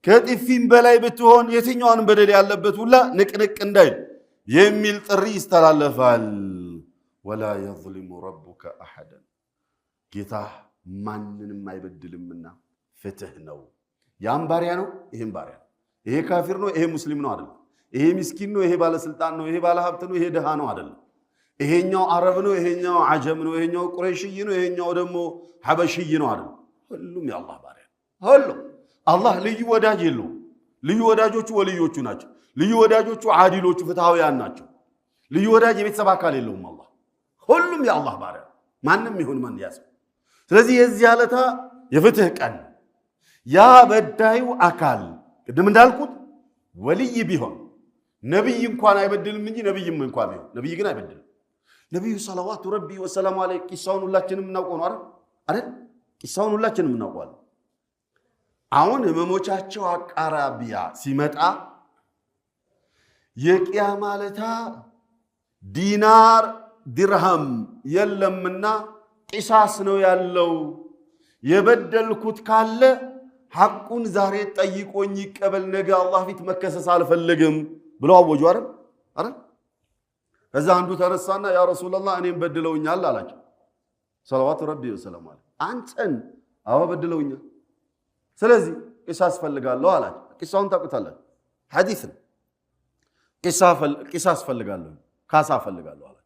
ከጥፊም በላይ ብትሆን የትኛውን በደል ያለበት ሁላ ንቅንቅ እንዳይል የሚል ጥሪ ይስተላለፋል ولا يظلم ربك احدا ጌታ ማንንም አይበድልምና ፍትህ ነው ያም ባሪያ ነው ይሄም ባሪያ ይሄ ካፊር ነው ይሄ ሙስሊም ነው አይደል ይሄ ምስኪን ነው ይሄ ባለስልጣን ነው ይሄ ባለሀብት ነው ይሄ ደሃ ነው አይደል ይሄኛው አረብ ነው ይሄኛው አጀም ነው ይሄኛው ቁረይሽይ ነው ይሄኛው ደግሞ ሐበሽይ ነው አይደል ሁሉም የአላህ ባሪያ ሁሉም አላህ ልዩ ወዳጅ የለው ልዩ ወዳጆቹ ወልዮቹ ናቸው ልዩ ወዳጆቹ ዓዲሎቹ ፍትሃውያን ናቸው ልዩ ወዳጅ የቤተሰብ አካል የለውም አላህ ሁሉም የአላህ ባሪያ ማንም ይሁን ማን ያሰው ስለዚህ የዚህ ያለታ የፍትህ ቀን ያ በዳዩ አካል ቅድም እንዳልኩት ወልይ ቢሆን ነብይ እንኳን አይበድልም እንጂ ነብይም እንኳን ቢሆን ነብይ ግን አይበድልም ነብዩ ሰለላሁ ረቢ ወሰላሙ ዐለይሂ ቂሳውን ሁላችንም እናውቀው ነው አይደል ቂሳውን ሁላችንም እናውቀዋለን አሁን ህመሞቻቸው አቃራቢያ ሲመጣ የቂያማ ለታ ዲናር ድርሃም የለምና ቂሳስ ነው ያለው የበደልኩት ካለ ሐቁን ዛሬ ጠይቆኝ ይቀበል ነገ አላህ ፊት መከሰስ አልፈልግም ብለው አወጁ አይደል ከዛ አንዱ ተነሳና ያ ረሱላህ እኔም በድለውኛል አላቸው ሰለላሁ ረቢ ወሰለም አለ አንተን አዎ በድለውኛል ስለዚህ ቂሳስ ፈልጋለሁ አላቸው ቂሳውን ታውቁታላችሁ ሐዲስ ቂሳስ ፈልጋለሁ ካሳ ፈልጋለሁ አለ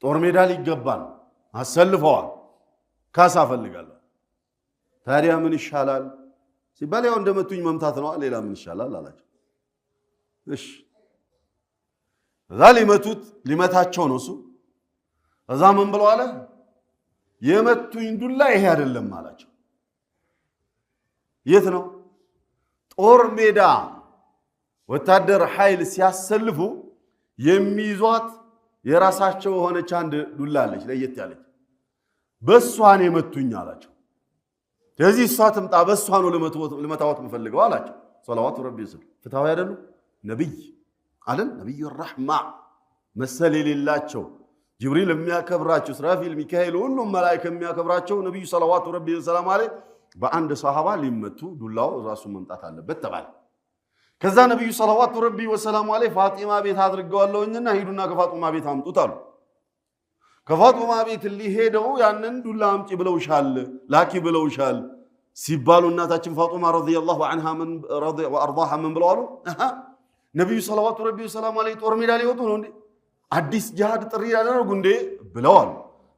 ጦር ሜዳ ሊገባን አሰልፈዋል ካሳ ፈልጋለሁ ታዲያ ምን ይሻላል ሲባል ያው እንደመቱኝ መምታት ነው ሌላ ምን ይሻላል አላቸው እሺ ዛሊመቱት ሊመታቸው ነው እሱ እዛ ምን ብለው አለ የመቱኝ ዱላ ይሄ አይደለም አላቸው የት ነው ጦር ሜዳ ወታደር ኃይል ሲያሰልፉ የሚይዟት የራሳቸው ሆነች አንድ ዱላ አለች ለየት ያለች በሷን የመቱኝ አላቸው ስለዚህ እሷ ትምጣ በሷ ነው ለመታወት መፈልገው አላቸው ሰለላሁ ረቢ ወሰለም ፍታው ያደሉ ነብይ አለን ነብዩ ረህማ መሰል የሌላቸው ጅብሪል የሚያከብራቸው እስራፊል ሚካኤል ሁሉም መላእክት የሚያከብራቸው ነብዩ ሰለላሁ ረቢ ወሰለም አለ በአንድ ሰሃባ ሊመቱ ዱላው ራሱ መምጣት አለበት ተባለ ከዛ ነብዩ ሰለላሁ ረቢ ወሰለም አለ ፋጢማ ቤት አድርገዋለውኝና ሂዱና ከፋጢማ ቤት አምጡት አሉ ከፋጢማ ቤት ሊሄደው ያንን ዱላ አምጪ ብለውሻል ላኪ ብለውሻል ሲባሉ እናታችን ፋጢማ ረዲየላሁ ዐንሃ ምን ረዲ ወአርضاها ምን ብለዋሉ ነብዩ ሰለላሁ ረቢ ወሰለም አለ ጦር ሜዳ ሊወጡ ነው እንዴ አዲስ ጂሃድ ጥሪ ያደረጉ እንዴ ብለዋል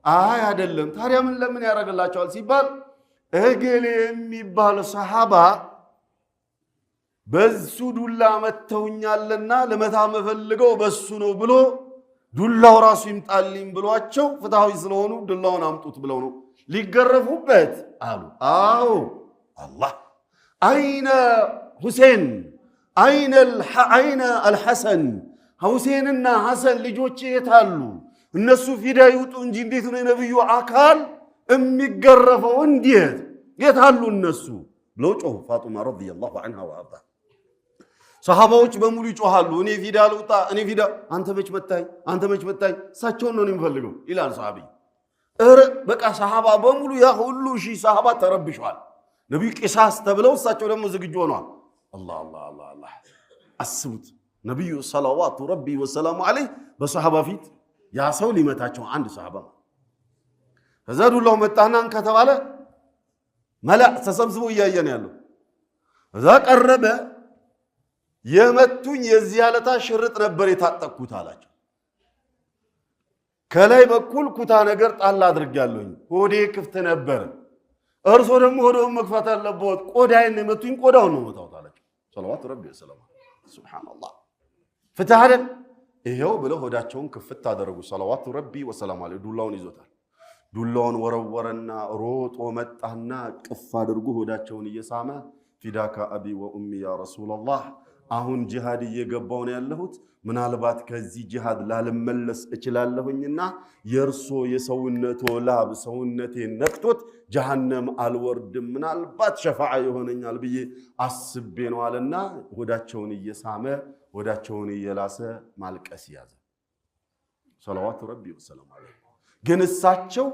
አይ አይደለም ታዲያ ምን ለምን ያረጋላቸዋል ሲባል እገሌ የሚባል ሰሃባ በሱ ዱላ መተውኛልና ለመታ መፈልገው በሱ ነው ብሎ ዱላው ራሱ ይምጣልኝ ብሏቸው ፍታዊ ስለሆኑ ዱላውን አምጡት ብለው ነው ሊገረፉበት አሉ አዎ አላህ አይነ ሁሴን አይነ አልሐሰን ሁሴንና ሐሰን ልጆች የታሉ እነሱ ፊዳ ይውጡ እንጂ እንዴት ነው የነብዩ አካል የሚገረፈው እንዴት የታሉ እነሱ ብለው ጮሁ ፋጢማ ረዲየላሁ ዐንሃ ወአርዳ ሰሃባዎች በሙሉ ይጮሃሉ እኔ ፊዳ ልውጣ እኔ ፊዳ አንተ መች መታኝ እሳቸው ነው የሚፈልገው ይላል ሰሃቢ በቃ ሰሃባ በሙሉ ያ ሁሉ ሺህ ሰሃባ ተረብሿል ነብዩ ቂሳስ ተብለው እሳቸው ደግሞ ዝግጁ ሆነዋል አላህ አስቡት ነብዩ ሰለላሁ ረቢ ወሰላሙ ዐለይሂ በሰሃባ ፊት ያ ሰው ሊመታቸው አንድ ሰሃባ ከዛ ዱላው መጣናን ከተባለ መላእ ተሰብስቦ እያየን ያለው እዛ ቀረበ የመቱኝ የዚህ ያለታ ሽርጥ ነበር የታጠቅኩት አላቸው ከላይ በኩል ኩታ ነገር ጣል አድርጋለሁኝ ሆዴ ክፍት ነበር እርሶ ደግሞ ሆዴውን መክፈት አለበት ቆዳዬን የመቱኝ ቆዳውን ነው መታወት አላቸው ሰለላሁ ረቢ ወሰለም ሱብሃንአላህ ፍትሃደን ይሄው ብለው ሆዳቸውን ክፍት አደረጉ ሰለላሁ ረቢ ወሰለም አለ ዱላውን ይዞታል ዱላውን ወረወረና ሮጦ መጣና ቅፍ አድርጎ ሆዳቸውን እየሳመ ፊዳካ አቢ ወኡሚ ያ ረሱላህ አሁን ጂሃድ እየገባው ነው ያለሁት ምናልባት ከዚህ ጂሃድ ላልመለስ እችላለሁኝና የርሶ የሰውነቶ ላብ ሰውነቴን ነክቶት ጀሃነም አልወርድም ምናልባት ሸፋዓ ይሆነኛል ብዬ አስቤ ነው አለና ሆዳቸውን እየሳመ ሆዳቸውን እየላሰ ማልቀስ ያዘ ሰለላሁ ረቢ ወሰለም አለይሂ ግን እሳቸው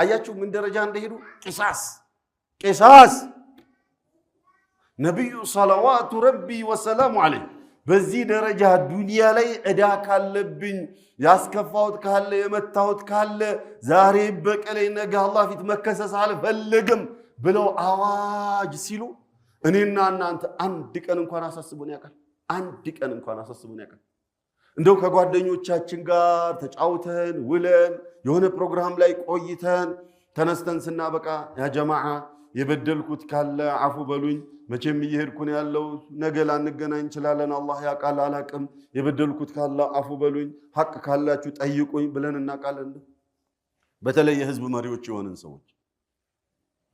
አያችሁ ምን ደረጃ እንደሄዱ ቂሳስ ነብዩ ሰለላሁ ረቢ ወሰለም አለይሂ በዚህ ደረጃ ዱንያ ላይ ዕዳ ካለብኝ ያስከፋውት ካለ የመታውት ካለ ዛሬ በቀለይ ነገ አላህ ፊት መከሰስ አልፈልግም ብለው አዋጅ ሲሉ እኔና እናንተ አንድ ቀን እንኳን አሳስቦን ያውቃል እንደው ከጓደኞቻችን ጋር ተጫውተን ውለን የሆነ ፕሮግራም ላይ ቆይተን ተነስተን ስናበቃ ያ ጀማዓ የበደልኩት ካለ አፉ በሉኝ መቼም ይሄድኩን ያለው ነገ ላንገናኝ እንችላለን አላህ ያቃል አላቅም የበደልኩት ካላ አፉ በሉኝ ሐቅ ካላችሁ ጠይቁኝ ብለን እናቃለን በተለይ የህዝብ መሪዎች የሆነን ሰዎች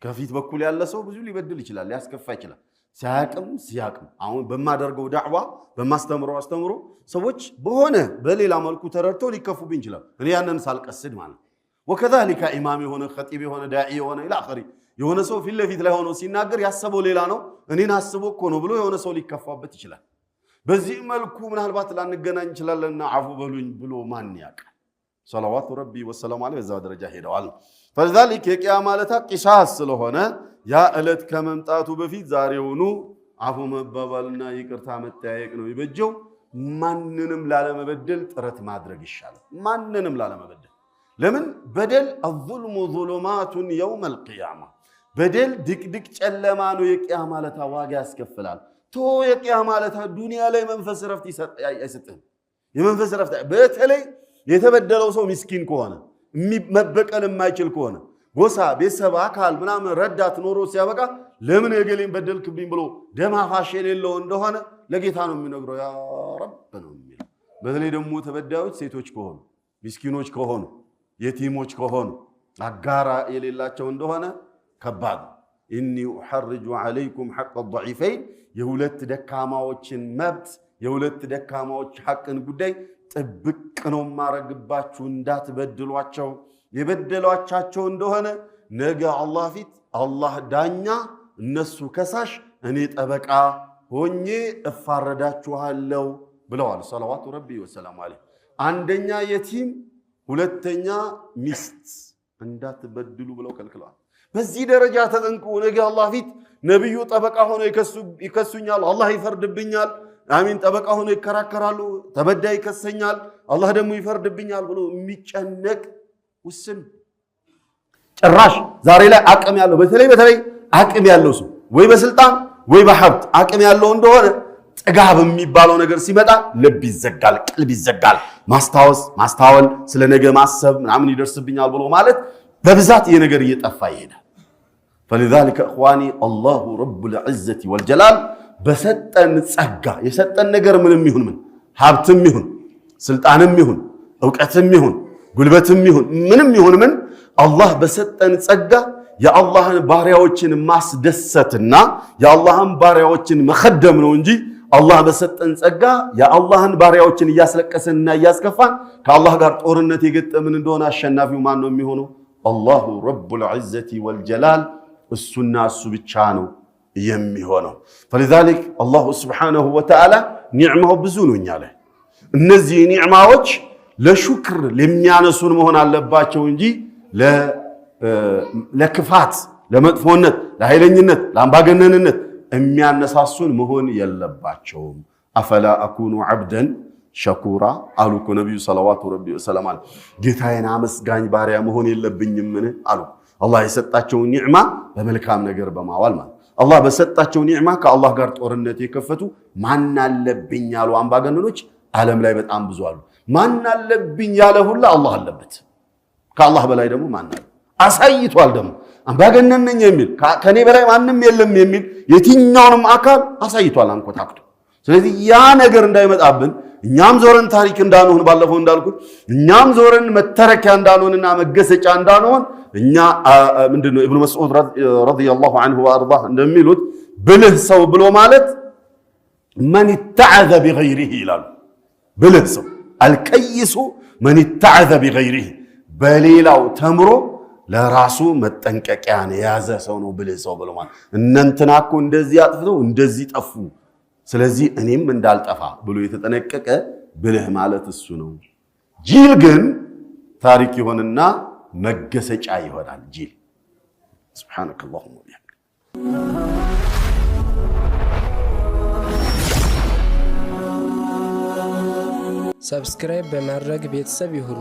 ከፊት በኩል ያለ ሰው ብዙ ሊበድል ይችላል ሊያስከፋ ይችላል ሲያቅም አሁን በማደርገው ዳዕዋ በማስተምሮ ሰዎች በሆነ በሌላ መልኩ ተረድተው ሊከፉብኝ ይችላል እኔ ያንን ሳልቀስድ ማለት وكذلك امام የሆነ خطيب የሆነ ዳዒ የሆነ الى اخره የሆነ ሰው ፊት ለፊት ላይ ሆኖ ሲናገር ያሰበው ሌላ ነው እኔን አስቦ እኮ ነው ብሎ የሆነ ሰው ሊከፋበት ይችላል በዚህ መልኩ ምናልባት ላንገናኝ እንችላለንና አፉ በሉኝ ብሎ ማን ያውቃል صلوات ربي والسلام عليه በዛ ደረጃ ሄደዋል فذلك የቂያማ ለታ ቂሳስ ስለሆነ ያ እለት ከመምጣቱ በፊት ዛሬውኑ አፉ መባባልና ይቅርታ መጠያየቅ ነው ይበጀው ማንንም ላለመበደል ጥረት ማድረግ ይሻላል ማንንም ላለመበደል ለምን በደል الظلم ظلمات يوم القيامه በደል ድቅድቅ ጨለማ ነው የቂያማ ለታ ዋጋ ያስከፍላል ቶ የቂያማ ለታ ዱንያ ላይ መንፈስ ረፍት አይሰጥም የመንፈስ ረፍት በተለይ የተበደለው ሰው ምስኪን ከሆነ መበቀል የማይችል ከሆነ ጎሳ ቤተሰብ አካል ምናምን ረዳት ኖሮ ሲያበቃ ለምን የገሌን በደልክብኝ ብሎ ደም አፋሽ የሌለው እንደሆነ ለጌታ ነው የሚነግረው ያ ረብ ነው የሚለው በተለይ ደግሞ ተበዳዮች ሴቶች ከሆኑ ምስኪኖች ከሆኑ የቲሞች ከሆኑ አጋራ የሌላቸው እንደሆነ ከባድ ኢኒ احرج عليكم حق الضعيفين የሁለት ደካማዎችን መብት የሁለት ደካማዎች ሐቅን ጉዳይ ጥብቅ ነው ማረግባችሁ እንዳትበድሏቸው የበደሏቻቸው እንደሆነ ነገ አላህ ፊት አላህ ዳኛ እነሱ ከሳሽ እኔ ጠበቃ ሆኜ እፋረዳችኋለሁ ብለዋል ሰለዋቱ ረቢ ወሰላሙ ዐለይሂ አንደኛ የቲም ሁለተኛ ሚስት እንዳትበድሉ ብለው ከልክለዋል በዚህ ደረጃ ተጠንቁ ነገ አላህ ፊት ነብዩ ጠበቃ ሆኖ ይከሱኛል አላህ ይፈርድብኛል አሚን ጠበቃ ሆኖ ይከራከራሉ ተበዳይ ይከሰኛል አላህ ደግሞ ይፈርድብኛል ብሎ የሚጨነቅ ውስን ጭራሽ ዛሬ ላይ አቅም ያለው በተለይ አቅም ያለው ሰው ወይ በስልጣን ወይ በሀብት አቅም ያለው እንደሆነ ጥጋብ የሚባለው ነገር ሲመጣ ልብ ይዘጋል ቀልብ ይዘጋል ማስተዋል ስለ ነገ ማሰብ ምናምን ይደርስብኛል ብሎ ማለት በብዛት የነገር እየጠፋ ይሄዳል فلذلك اخواني الله رب العزه والجلال በሰጠን ጸጋ የሰጠን ነገር ምንም ይሁን ምን ሀብትም ይሁን ስልጣንም ይሁን ዕውቀትም ይሁን ጉልበትም ይሁን ምንም ይሁን ምን አላህ በሰጠን ጸጋ የአላህን ባሪያዎችን ማስደሰትና የአላህን ባሪያዎችን መخدም ነው እንጂ አላህ በሰጠን ጸጋ የአላህን ባሪያዎችን ያስለቀሰንና ያስከፋን ከአላህ ጋር ጦርነት የገጠምን እንደሆነ አሸናፊው ማን ነው የሚሆነው አላሁ ረቡል ዒዘቲ ወልጀላል እሱና እሱ ብቻ ነው የሚሆነው فلذلك الله سبحانه وتعالى ኒዕማው ብዙ ነው እኛለ እነዚህ ኒዕማዎች ለሹክር ለሚያነሱን መሆን አለባቸው እንጂ ለክፋት ለመጥፎነት ለኃይለኝነት ለአምባገነንነት የሚያነሳሱን መሆን የለባቸውም አፈላ አኩኑ عبدا شكورا አሉኮ ነብዩ ሰለላሁ ዐለይሂ ወሰለም ጌታዬን አመስጋኝ ባሪያ መሆን የለብኝም ምን አሉ አላህ የሰጣቸው ኒዕማ በመልካም ነገር በማዋል ማለት አላህ በሰጣቸው ኒዕማ ከአላህ ጋር ጦርነት የከፈቱ ማን አለብኝ ያሉ አምባገነኖች ዓለም ላይ በጣም ብዙ አሉ ማን አለብኝ ያለ ሁሉ አላህ አለበት ከአላህ በላይ ደግሞ ማን አለ አሳይቷል ደግሞ አምባገነን ነኝ የሚል ከኔ በላይ ማንንም የለም የሚል የትኛውንም አካል አሳይቷል አንቆታክቶ ስለዚህ ያ ነገር እንዳይመጣብን እኛም ዞረን ታሪክ እንዳንሆን ባለፈው እንዳልኩት እኛም ዞረን መተረኪያ እንዳንሆንና መገሰጫ እንዳንሆን እኛ ምንድነው ኢብኑ መስዑድ ረዲየላሁ ዐንሁ ወአርዳህ እንደሚሉት ብልህ ሰው ብሎ ማለት من اتعذ بغيره ይላሉ ብልህ ሰው አልከይሱ من اتعذ بغيره በሌላው ተምሮ ለራሱ መጠንቀቂያን ያዘ ሰው ነው ብልህ ሰው ብሎ ማለት እነንተናኮ እንደዚህ አጥፍተው እንደዚህ ጠፉ ስለዚህ እኔም እንዳልጠፋ ብሎ የተጠነቀቀ ብልህ ማለት እሱ ነው ጂል ግን ታሪክ ይሆንና መገሰጫ ይሆናል ጂል سبحانك اللهم وبحمدك ሰብስክራይብ በማድረግ ቤተሰብ ይሁኑ